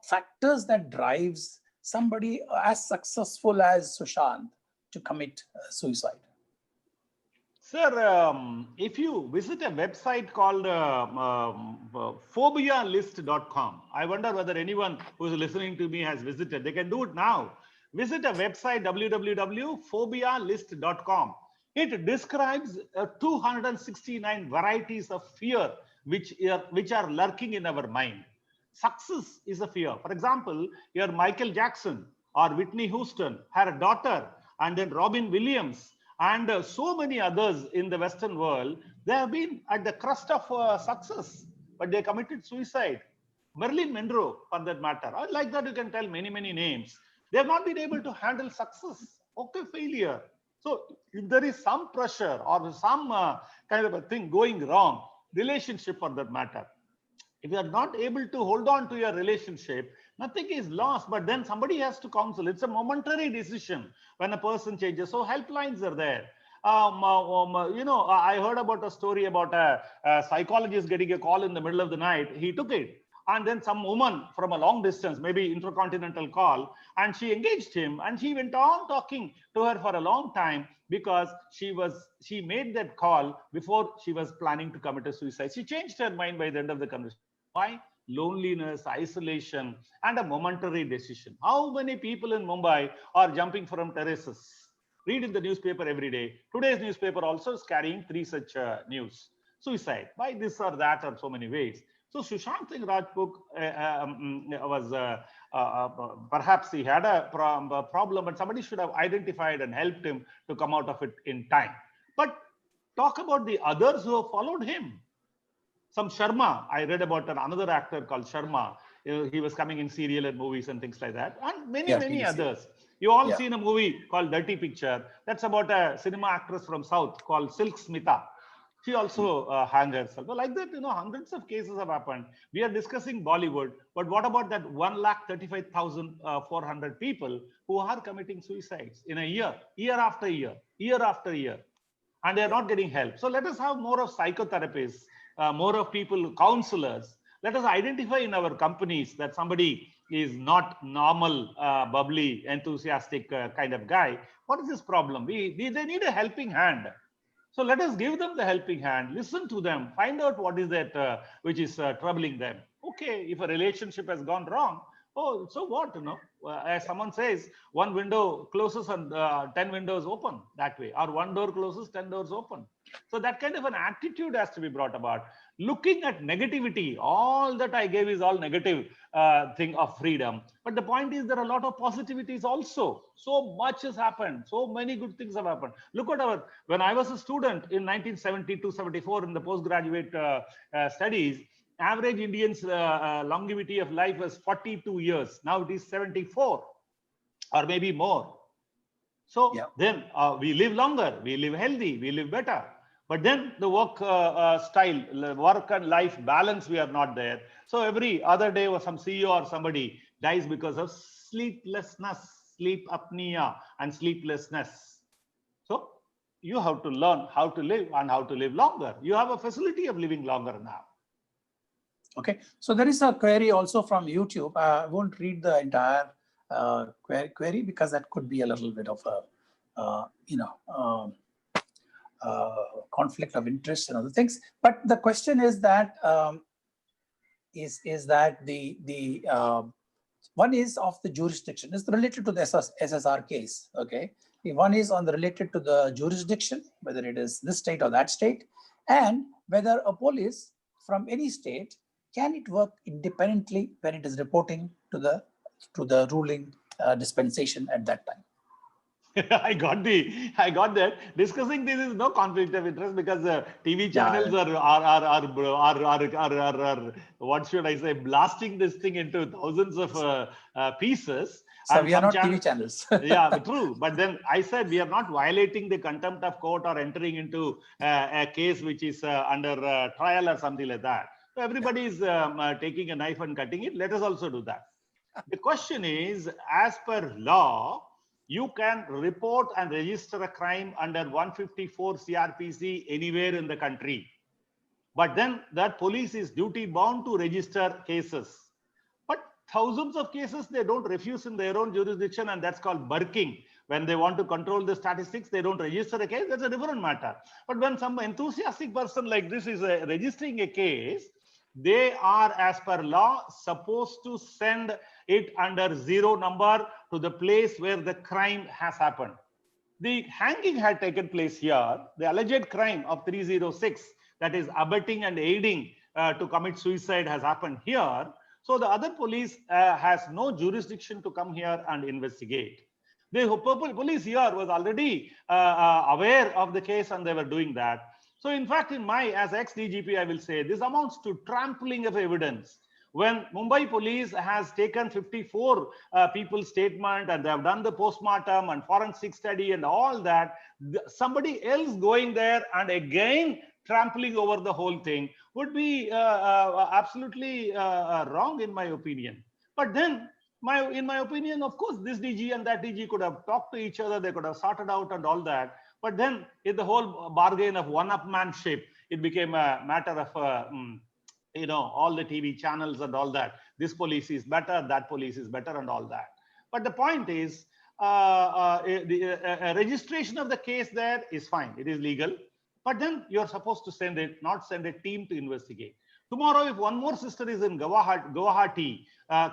factors that drives somebody as successful as Sushant to commit suicide? Sir, if you visit a website called phobialist.com, I wonder whether anyone who is listening to me has visited. They can do it now. Visit a website, www.phobialist.com. It describes 269 varieties of fear which are lurking in our mind. Success is a fear. For example, your Michael Jackson or Whitney Houston had a daughter, and then Robin Williams, and so many others in the Western world, they have been at the crust of success, but they committed suicide. Marilyn Monroe, for that matter, or like that you can tell many, many names. They have not been able to handle success. Okay, failure. So if there is some pressure or some kind of a thing going wrong, relationship for that matter, if you are not able to hold on to your relationship, nothing is lost, but then somebody has to counsel. It's a momentary decision when a person changes. So helplines are there. I heard about a story about a psychologist getting a call in the middle of the night. He took it. And then some woman from a long distance, maybe intercontinental call, and she engaged him, and he went on talking to her for a long time because she made that call before she was planning to commit a suicide. She changed her mind by the end of the conversation. Why? Loneliness, isolation, and a momentary decision. How many people in Mumbai are jumping from terraces? Read in the newspaper every day. Today's newspaper also is carrying 3 such news. Suicide by this or that or so many ways. So Sushant Singh Rajput was perhaps he had a problem, but somebody should have identified and helped him to come out of it in time. But talk about the others who have followed him. Some Sharma, I read about another actor called Sharma. He was coming in serial and movies and things like that, and many others. You all seen a movie called Dirty Picture. That's about a cinema actress from South called Silk Smita. She also hanged herself. But like that, hundreds of cases have happened. We are discussing Bollywood, but what about that 1,35,400 people who are committing suicides in a year after year, year after year, and they are not getting help? So let us have more of psychotherapists, more of people, counselors. Let us identify in our companies that somebody is not normal, bubbly, enthusiastic kind of guy. What is this problem? They need a helping hand. So let us give them the helping hand, listen to them, find out what is that which is troubling them. Okay, if a relationship has gone wrong, oh, so what, as someone says, one window closes and 10 windows open that way, or one door closes, 10 doors open. So that kind of an attitude has to be brought about. Looking at negativity, all that I gave is all negative thing of freedom. But the point is there are a lot of positivities also. So much has happened. So many good things have happened. Look at when I was a student in 1972-74 in the postgraduate studies, average Indians longevity of life was 42 years. Now it is 74 or maybe more. So then we live longer, we live healthy, we live better. But then the work style, work and life balance, we are not there. So every other day or some CEO or somebody dies because of sleeplessness, sleep apnea and sleeplessness. So you have to learn how to live and how to live longer. You have a facility of living longer now. Okay, so there is a query also from YouTube. I won't read the entire query because that could be a little bit of a, conflict of interest and other things. But the question is that one is of the jurisdiction. It's related to the SSR case. Okay, one is related to the jurisdiction, whether it is this state or that state, and whether a police from any state can it work independently when it is reporting to the ruling dispensation at that time. I got that. Discussing this is no conflict of interest because TV channels are what should I say, blasting this thing into thousands of pieces. So we are not TV channels. Yeah, true. But then I said we are not violating the contempt of court or entering into a case which is under trial or something like that. So everybody is taking a knife and cutting it. Let us also do that. The question is, as per law, you can report and register a crime under 154 CRPC anywhere in the country. But then that police is duty bound to register cases. But thousands of cases, they don't refuse in their own jurisdiction, and that's called burking. When they want to control the statistics, they don't register a case. That's a different matter. But when some enthusiastic person like this is registering a case, they are, as per law, supposed to send it under 0 number to the place where the crime has happened. The hanging had taken place here. The alleged crime of 306, that is abetting and aiding to commit suicide, has happened here. So the other police has no jurisdiction to come here and investigate. The police here was already aware of the case and they were doing that. So in fact, as ex-DGP, I will say this amounts to trampling of evidence. When Mumbai police has taken 54 people's statement and they have done the postmortem and forensic study and all that, somebody else going there and again trampling over the whole thing would be absolutely wrong in my opinion. But then, in my opinion, of course, this DG and that DG could have talked to each other, they could have sorted out and all that. But then in the whole bargain of one-upmanship, it became a matter of, all the TV channels and all that. This police is better, that police is better and all that. But the point is, the registration of the case there is fine. It is legal. But then you're supposed to not send a team to investigate. Tomorrow, if one more sister is in Guwahati,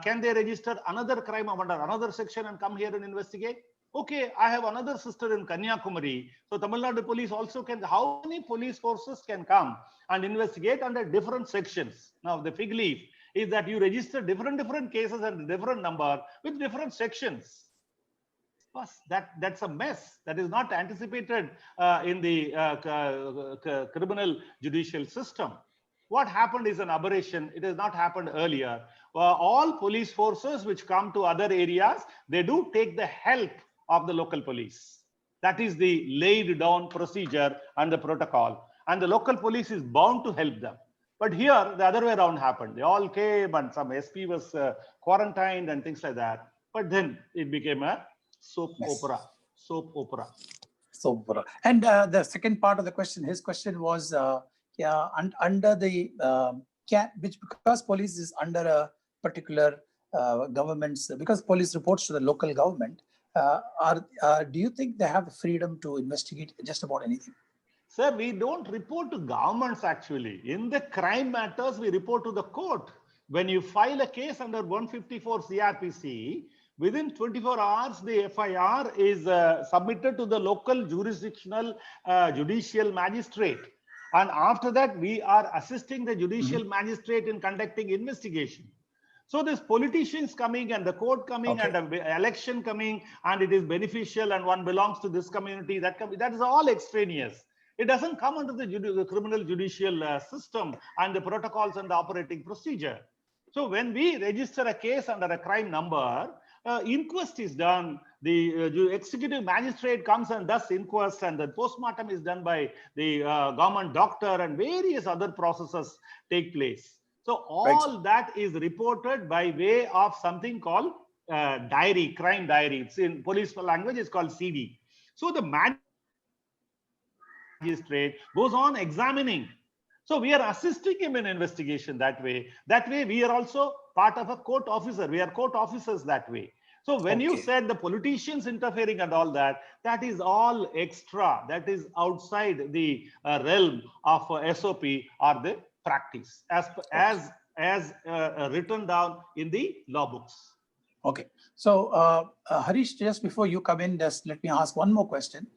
can they register another crime under another section and come here and investigate? Okay, I have another sister in Kanyakumari. So Tamil Nadu police also can, how many police forces can come and investigate under different sections? Now, the fig leaf is that you register different cases and different number with different sections. Plus, that's a mess. That is not anticipated in the criminal judicial system. What happened is an aberration. It has not happened earlier. All police forces which come to other areas, they do take the help of the local police. That is the laid down procedure and the protocol. And the local police is bound to help them. But here, the other way around happened. They all came and some SP was quarantined and things like that. But then it became a soap opera. Soap opera. And the second part of the question, his question was, yeah, under the because police is under a particular government's, because police reports to the local government, do you think they have the freedom to investigate just about anything? Sir, we don't report to governments actually. In the crime matters, we report to the court. When you file a case under 154 CRPC, within 24 hours, the FIR is submitted to the local jurisdictional judicial magistrate. And after that, we are assisting the judicial magistrate in conducting investigation. So there's politicians coming and the court coming and the election coming, and it is beneficial and one belongs to this community. That is all extraneous. It doesn't come under the criminal judicial system and the protocols and the operating procedure. So when we register a case under a crime number, inquest is done. The executive magistrate comes and does inquest, and the postmortem is done by the government doctor, and various other processes take place. So all that is reported by way of something called diary, crime diary. It's in police language, it's called CD. So the magistrate goes on examining. So we are assisting him in investigation that way. That way we are also part of a court officer. We are court officers that way. So when you said the politicians interfering and all that, that is all extra. That is outside the realm of SOP or the practice as written down in the law books. Okay. So Harish, just before you come in, just let me ask one more question.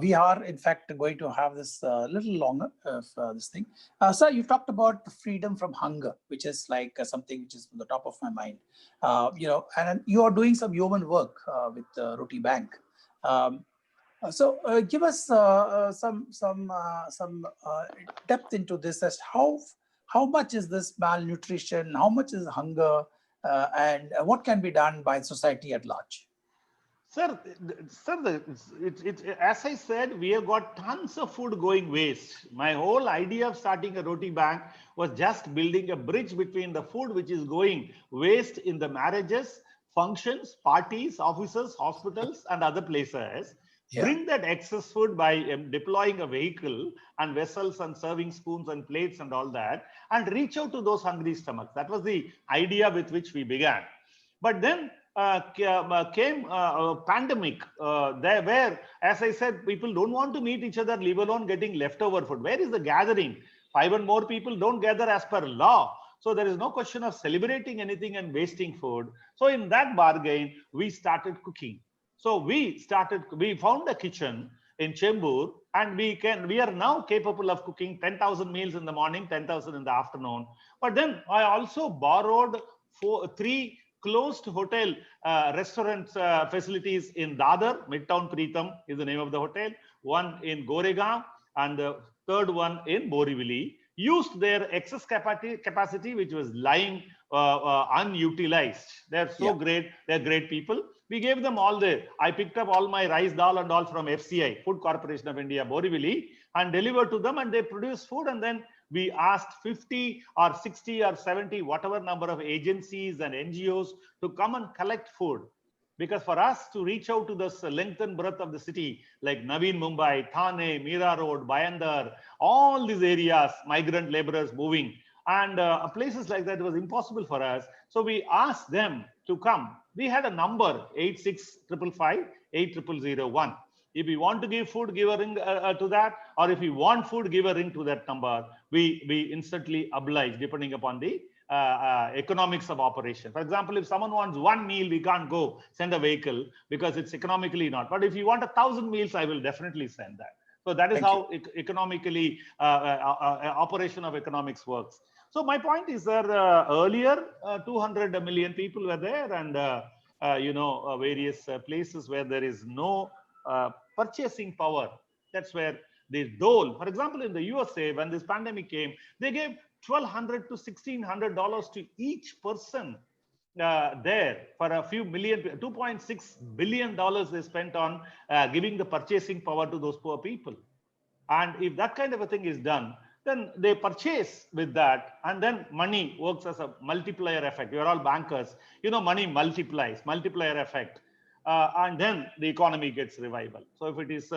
We are, in fact, going to have this little longer of this thing. Sir, you talked about the freedom from hunger, which is like something which is on the top of my mind. You know, and you are doing some yeoman work with Roti Bank. So give us some depth into this, as how much is this malnutrition, how much is hunger, and what can be done by society at large? Sir, as I said, we have got tons of food going waste. My whole idea of starting a roti bank was just building a bridge between the food which is going waste in the marriages, functions, parties, offices, hospitals, and other places. Yeah. Bring that excess food by deploying a vehicle and vessels and serving spoons and plates and all that, and reach out to those hungry stomachs. That was the idea with which we began. But then came a pandemic there where, as I said, people don't want to meet each other, leave alone getting leftover food. Where is the gathering? 5 and more people don't gather as per law. So there is no question of celebrating anything and wasting food. So in that bargain, we started cooking. So we found a kitchen in Chembur, and we are now capable of cooking 10,000 meals in the morning, 10,000 in the afternoon. But then I also borrowed 3 closed hotel restaurant facilities in Dadar. Midtown Preetham is the name of the hotel. One in Goregaon and the third one in Borivali. Used their excess capacity which was lying unutilized. They're so great. They're great people. We gave them I picked up all my rice, dal and all from FCI, Food Corporation of India, Borivali, and delivered to them, and they produced food. And then we asked 50 or 60 or 70, whatever number of agencies and NGOs to come and collect food. Because for us to reach out to this length and breadth of the city, like Naveen Mumbai, Thane, Mira Road, Bayandar, all these areas, migrant laborers moving, and places like that, it was impossible for us. So we asked them to come. We had a number, 8655 8001. If you want to give food, give a ring to that. Or if you want food, give a ring to that number. We instantly oblige, depending upon the economics of operation. For example, if someone wants one meal, we can't go send a vehicle because it's economically not. But if you want 1,000 meals, I will definitely send that. So that is how economically operation of economics works. So my point is that earlier 200 million people were there, and various places where there is no purchasing power. That's where the dole. For example, in the USA, when this pandemic came, they gave $1,200 to $1,600 to each person there for a few million. $2.6 billion they spent on giving the purchasing power to those poor people. And if that kind of a thing is done, then they purchase with that, and then money works as a multiplier effect. You're all bankers, money multiplies, multiplier effect, and then the economy gets revival. So if it is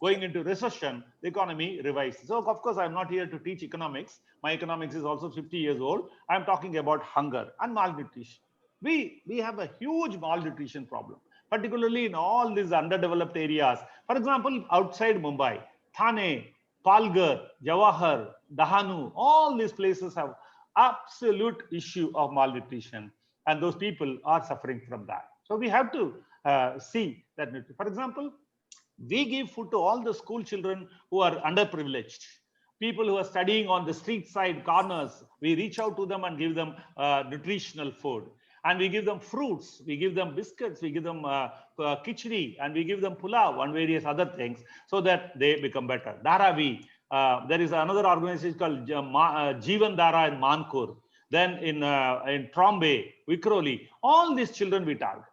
going into recession, the economy revives. So of course, I'm not here to teach economics. My economics is also 50 years old. I'm talking about hunger and malnutrition. We have a huge malnutrition problem, particularly in all these underdeveloped areas. For example, outside Mumbai, Thane, Palghar, Jawahar, Dahanu, all these places have absolute issue of malnutrition, and those people are suffering from that. So we have to see that. For example, we give food to all the school children who are underprivileged, people who are studying on the street side corners. We reach out to them and give them nutritional food. And we give them fruits, we give them biscuits, we give them khichdi, and we give them pulao and various other things so that they become better. Dharavi, there is another organization called Jeevan Dhara in Mankur. Then in Trombay, Vikhroli, all these children we target.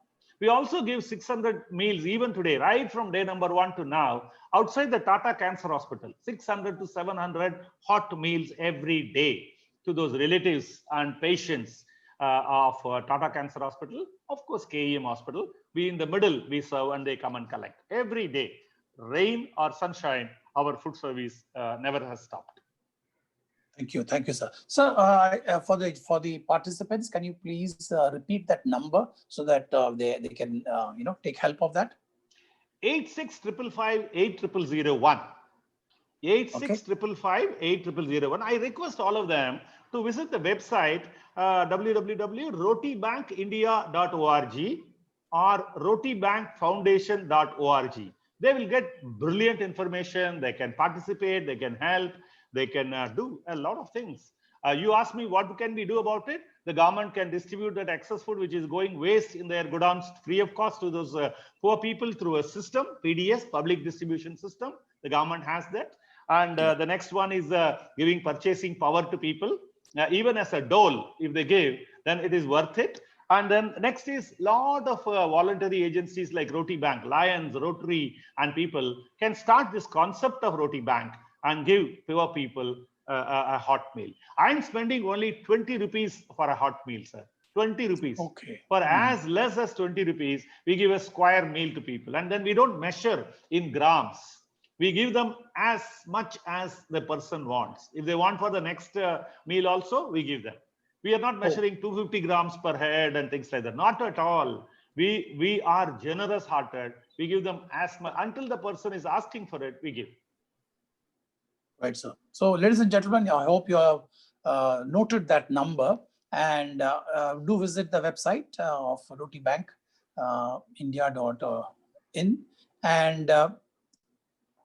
We also give 600 meals even today, right from day number 1 to now, outside the Tata Cancer Hospital, 600 to 700 hot meals every day to those relatives and patients of Tata Cancer Hospital, of course, KEM Hospital. We in the middle, we serve, and they come and collect every day. Rain or sunshine, our food service never has stopped. Thank you, sir. So for the participants, can you please repeat that number so that they can take help of that? 8655580001. 8655580001. I request all of them to visit the website www.rotibankindia.org or rotibankfoundation.org. They will get brilliant information. They can participate, they can help, they can do a lot of things. You asked me what can we do about it? The government can distribute that excess food which is going waste in their godowns free of cost to those poor people through a system, PDS, public distribution system. The government has that. And the next one is giving purchasing power to people. Even as a dole, if they give, then it is worth it. And then next is lot of voluntary agencies like Roti Bank, Lions, Rotary, and people can start this concept of Roti Bank and give poor people a hot meal. I'm spending only 20 rupees for a hot meal, sir. 20 rupees. Okay. For as less as 20 rupees, we give a square meal to people. And then we don't measure in grams. We give them as much as the person wants. If they want for the next meal also, we give them. We are not measuring 250 grams per head and things like that. Not at all. We are generous hearted. We give them as much until the person is asking for it, we give. Right, sir. So ladies and gentlemen, I hope you have noted that number, and do visit the website of rotibankindia.in, and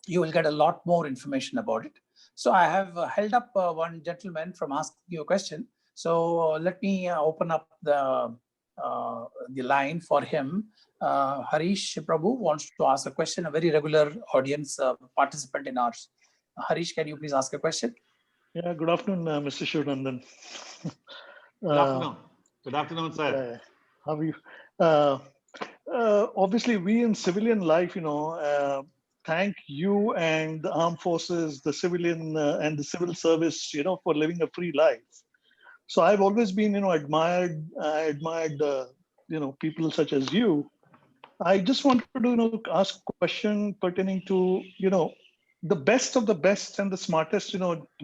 you will get a lot more information about it. So I have held up one gentleman from asking you a question. So let me open up the line for him. Harish Prabhu wants to ask a question, a very regular audience participant in ours. Harish, can you please ask a question? Yeah, good afternoon, Mr. Sivanandhan. Good afternoon. Good afternoon, sir. How are you? Obviously, we in civilian life, thank you and the armed forces, the civilian and the civil service, for living a free life. So I've always been, admired people such as you. I just wanted to, ask a question pertaining to, the best of the best and the smartest,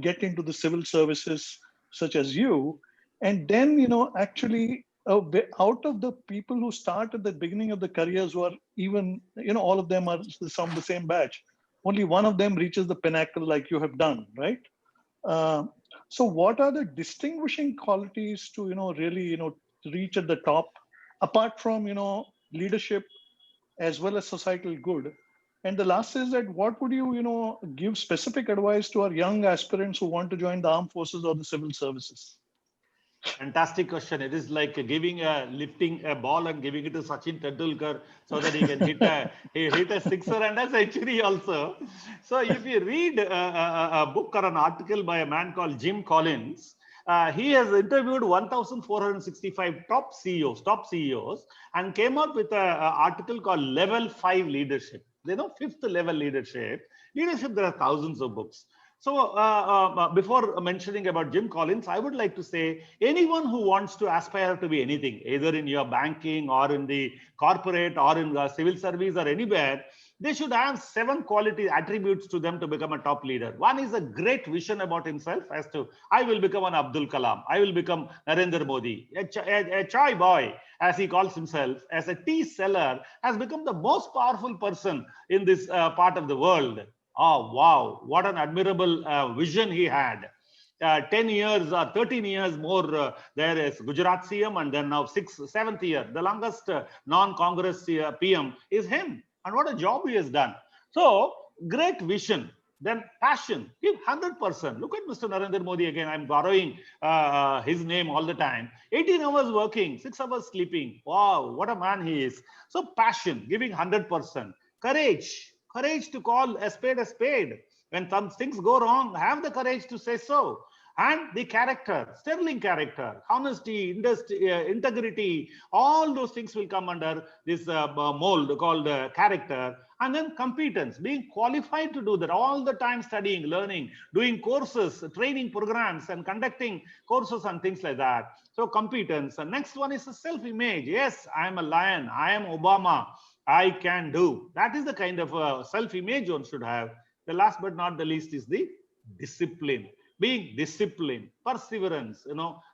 get into the civil services such as you. And then, actually, out of the people who start at the beginning of the careers who are even, all of them are from the same batch, only one of them reaches the pinnacle like you have done, right? So what are the distinguishing qualities to, really, reach at the top, apart from, leadership as well as societal good? And the last is that what would you, give specific advice to our young aspirants who want to join the armed forces or the civil services? Fantastic question. It is like lifting a ball and giving it to Sachin Tendulkar so that he can hit a sixer and a century also. So if you read a book or an article by a man called Jim Collins, he has interviewed 1,465 top CEOs, and came up with an article called Level 5 Leadership. Fifth level leadership. Leadership, there are thousands of books. So before mentioning about Jim Collins, I would like to say anyone who wants to aspire to be anything, either in your banking or in the corporate or in the civil service or anywhere, they should have 7 quality attributes to them to become a top leader. One is a great vision about himself as to, I will become an Abdul Kalam, I will become Narendra Modi. A chai boy, as he calls himself, as a tea seller, has become the most powerful person in this part of the world. Oh, wow, what an admirable vision he had. 10 years or 13 years more there is Gujarat CM, and then now 6th, 7th year. The longest non-Congress PM is him. And what a job he has done. So, great vision. Then passion, give 100%. Look at Mr. Narendra Modi again. I'm borrowing his name all the time. 18 hours working, 6 hours sleeping. Wow, what a man he is. So, passion, giving 100%. Courage to call a spade. When some things go wrong, have the courage to say so. And the character, sterling character, honesty, integrity, all those things will come under this mold called character. And then competence, being qualified to do that, all the time studying, learning, doing courses, training programs, and conducting courses and things like that. So competence. And next one is the self-image. Yes, I am a lion. I am Obama. I can do. That is the kind of self-image one should have. The last but not the least is the discipline. Being disciplined, perseverance,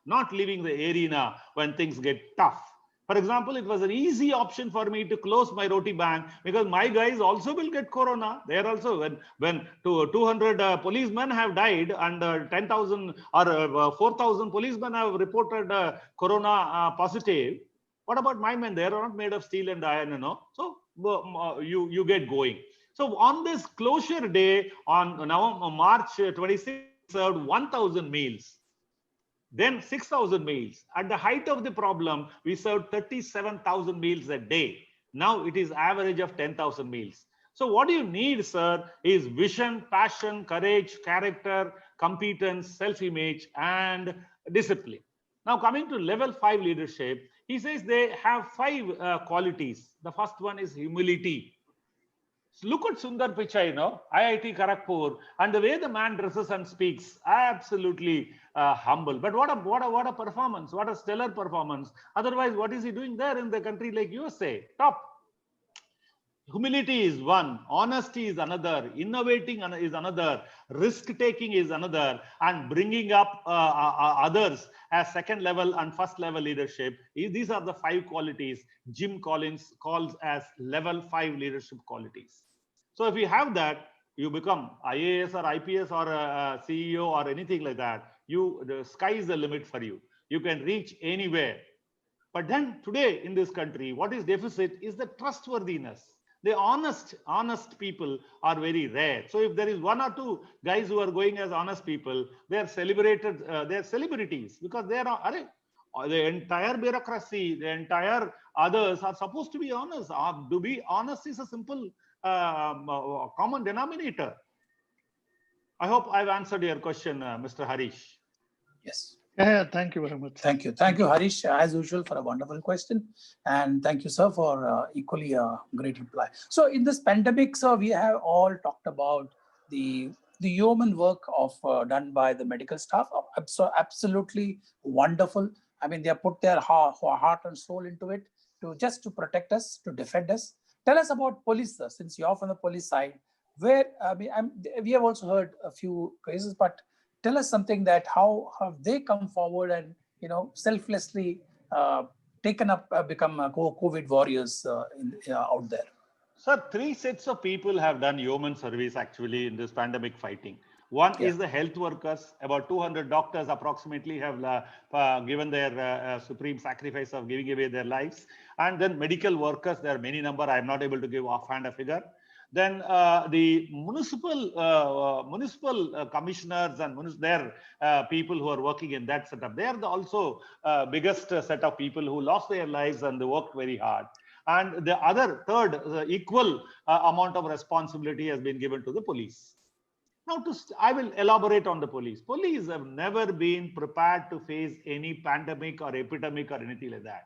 not leaving the arena when things get tough. For example, it was an easy option for me to close my roti bank because my guys also will get corona. They are also, when 200 policemen have died and 10,000 or 4,000 policemen have reported corona positive. What about my men? They are not made of steel and iron, So you get going. So on this closure day on March 26th, served 1,000 meals, then 6,000 meals. At the height of the problem, we served 37,000 meals a day. Now it is average of 10,000 meals. So what you need, sir, is vision, passion, courage, character, competence, self-image, and discipline. Now coming to level 5 leadership, he says they have 5 qualities. The first one is humility. Look at Sundar Pichai, IIT Kharagpur, and the way the man dresses and speaks, absolutely humble. But what a performance! What a stellar performance! Otherwise, what is he doing there in the country like USA? Top. Humility is one, honesty is another, innovating is another, risk-taking is another, and bringing up others as second level and first level leadership. These are the 5 qualities Jim Collins calls as level 5 leadership qualities. So if you have that, you become IAS or IPS or a CEO or anything like that. The sky is the limit for you. You can reach anywhere. But then today in this country, what is deficit is the trustworthiness. The honest people are very rare. So if there is 1 or 2 guys who are going as honest people, they are celebrated, they are celebrities because they are, the entire bureaucracy, the entire others are supposed to be honest. To be honest is a simple common denominator. I hope I've answered your question, Mr. Harish. Yes. Yeah, thank you very much. Thank you, Harish, as usual, for a wonderful question, and thank you, sir, for equally a great reply. So, in this pandemic, sir, we have all talked about the yeoman work of done by the medical staff. So absolutely wonderful. I mean, they have put their heart and soul into it to protect us, to defend us. Tell us about police, sir, since you're from the police side. Where we have also heard a few cases, but tell us something that how have they come forward and selflessly taken up, become COVID warriors out there? Sir, 3 sets of people have done yeoman service actually in this pandemic fighting. One is the health workers. About 200 doctors approximately have given their supreme sacrifice of giving away their lives. And then medical workers, there are many number. I am not able to give offhand a figure. Then the municipal commissioners and their people who are working in that setup, they are also biggest set of people who lost their lives and they worked very hard. And the other third equal amount of responsibility has been given to the police. Now, I will elaborate on the police. Police have never been prepared to face any pandemic or epidemic or anything like that.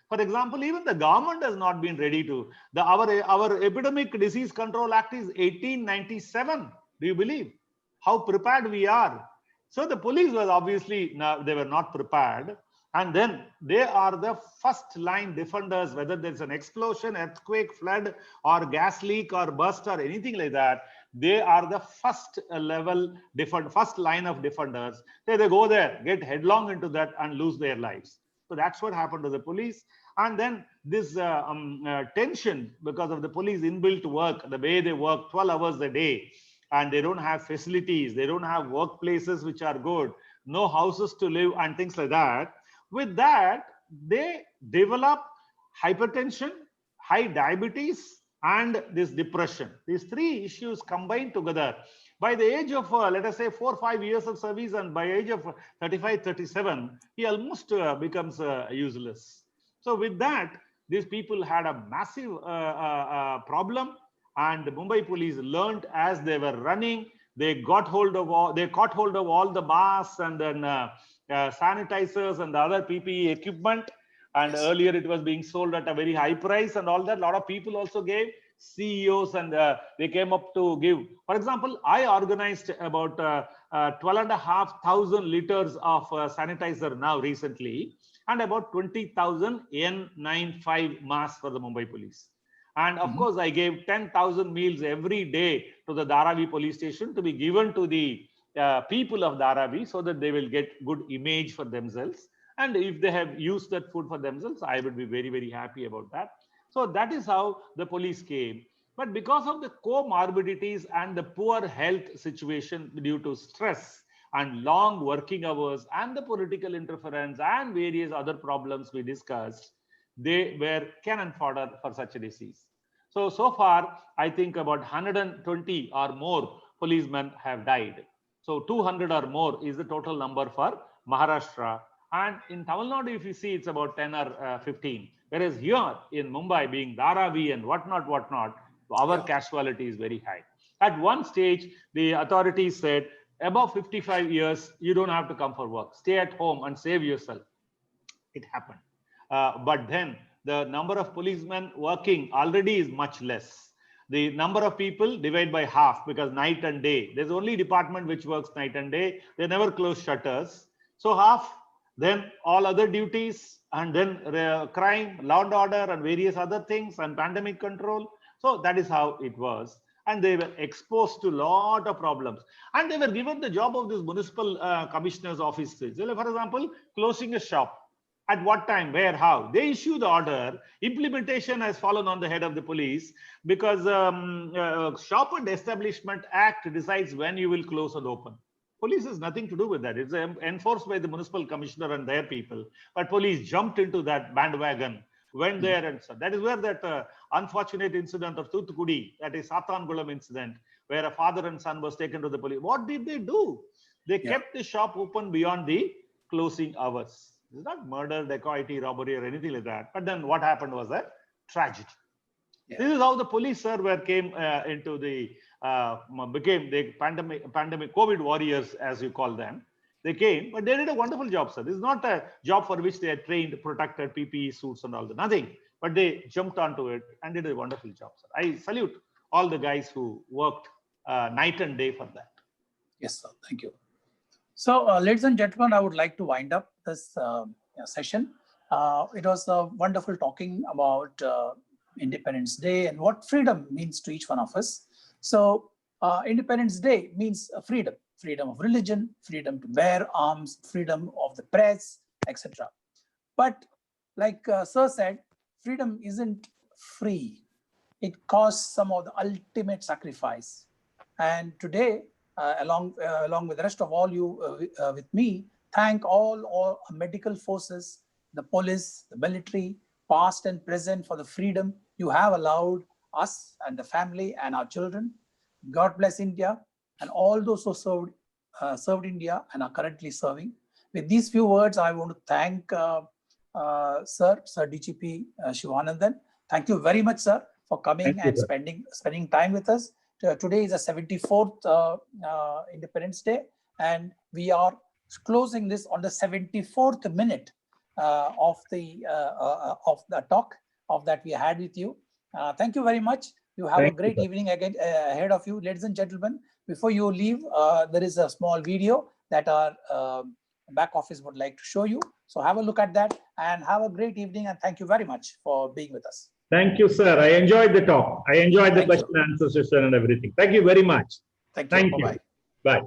For example, even the government has not been ready to. Our Epidemic Disease Control Act is 1897. Do you believe how prepared we are? So the police was obviously, they were not prepared. And then they are the first line defenders, whether there's an explosion, earthquake, flood, or gas leak, or burst, or anything like that. They are the first line of defenders. They go there, get headlong into that, and lose their lives. So that's what happened to the police. And then this tension because of the police inbuilt work, the way they work 12 hours a day, and they don't have facilities, they don't have workplaces which are good, no houses to live, and things like that. With that, they develop hypertension, high diabetes, and this depression. These three issues combined together. By the age of, let us say, 4 or 5 years of service, and by age of 35, 37, he almost becomes useless. So with that, these people had a massive problem, and the Mumbai police learned as they were running. They caught hold of all the masks and then sanitizers and the other PPE equipment. And earlier it was being sold at a very high price and all that. A lot of people also gave, CEOs, and they came up to give. For example, I organized about 12,500 liters of sanitizer now recently, and about 20,000 N95 masks for the Mumbai police. And of course, I gave 10,000 meals every day to the Dharavi police station to be given to the people of Dharavi so that they will get good image for themselves. And if they have used that food for themselves, I would be very, very happy about that. So that is how the police came. But because of the comorbidities and the poor health situation due to stress and long working hours and the political interference and various other problems we discussed, they were cannon fodder for such a disease. So far, I think about 120 or more policemen have died. So 200 or more is the total number for Maharashtra. And in Tamil Nadu, if you see, it's about 10 or 15. Whereas here in Mumbai, being Dharavi and whatnot, our casualty is very high. At one stage, the authorities said, above 55 years, you don't have to come for work. Stay at home and save yourself. It happened. But then the number of policemen working already is much less. The number of people divide by half because night and day. There's only department which works night and day. They never close shutters. So half, then all other duties, and then crime, law and order, and various other things, and pandemic control. So that is how it was. And they were exposed to a lot of problems. And they were given the job of this municipal commissioner's office. For example, closing a shop. At what time, where, how? They issue the order. Implementation has fallen on the head of the police because Shop and Establishment Act decides when you will close and open. Police has nothing to do with that. It's enforced by the municipal commissioner and their people. But police jumped into that bandwagon, went there, and so that is where that unfortunate incident of Thuthukudi, that is Sathangulam incident, where a father and son was taken to the police. What did they do? They kept the shop open beyond the closing hours. It's not murder, dacoity, robbery, or anything like that. But then what happened was a tragedy. This is how the police, sir, came into the became the pandemic COVID warriors, as you call them. They came, but they did a wonderful job, sir. This is not a job for which they are trained, protected, PPE suits, and all that. Nothing. But they jumped onto it and did a wonderful job, sir. I salute all the guys who worked night and day for that. Yes, sir. Thank you. So, ladies and gentlemen, I would like to wind up this session. It was wonderful talking about Independence Day and what freedom means to each one of us. So, Independence Day means freedom. Freedom of religion, freedom to bear arms, freedom of the press, etc. But like Sir said, freedom isn't free. It costs some of the ultimate sacrifice. And today, along with the rest of all you with me, thank all medical forces, the police, the military, past and present, for the freedom you have allowed us and the family and our children. God bless India and all those who served India and are currently serving. With these few words, I want to thank Sir DGP Sivanandhan. Thank you very much, sir, for coming and spending time with us. Today is the 74th Independence Day, and we are closing this on the 74th minute of the talk that we had with you. Thank you very much. You have a great evening again ahead of you, ladies and gentlemen. Before you leave, there is a small video that our back office would like to show you. So have a look at that and have a great evening. And thank you very much for being with us. Thank you, sir. I enjoyed the talk. I enjoyed the question and answer session and everything. Thank you very much. Thank you. Bye-bye. Bye.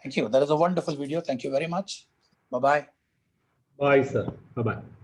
Thank you. That is a wonderful video. Thank you very much. Bye-bye. Bye, sir. Bye-bye.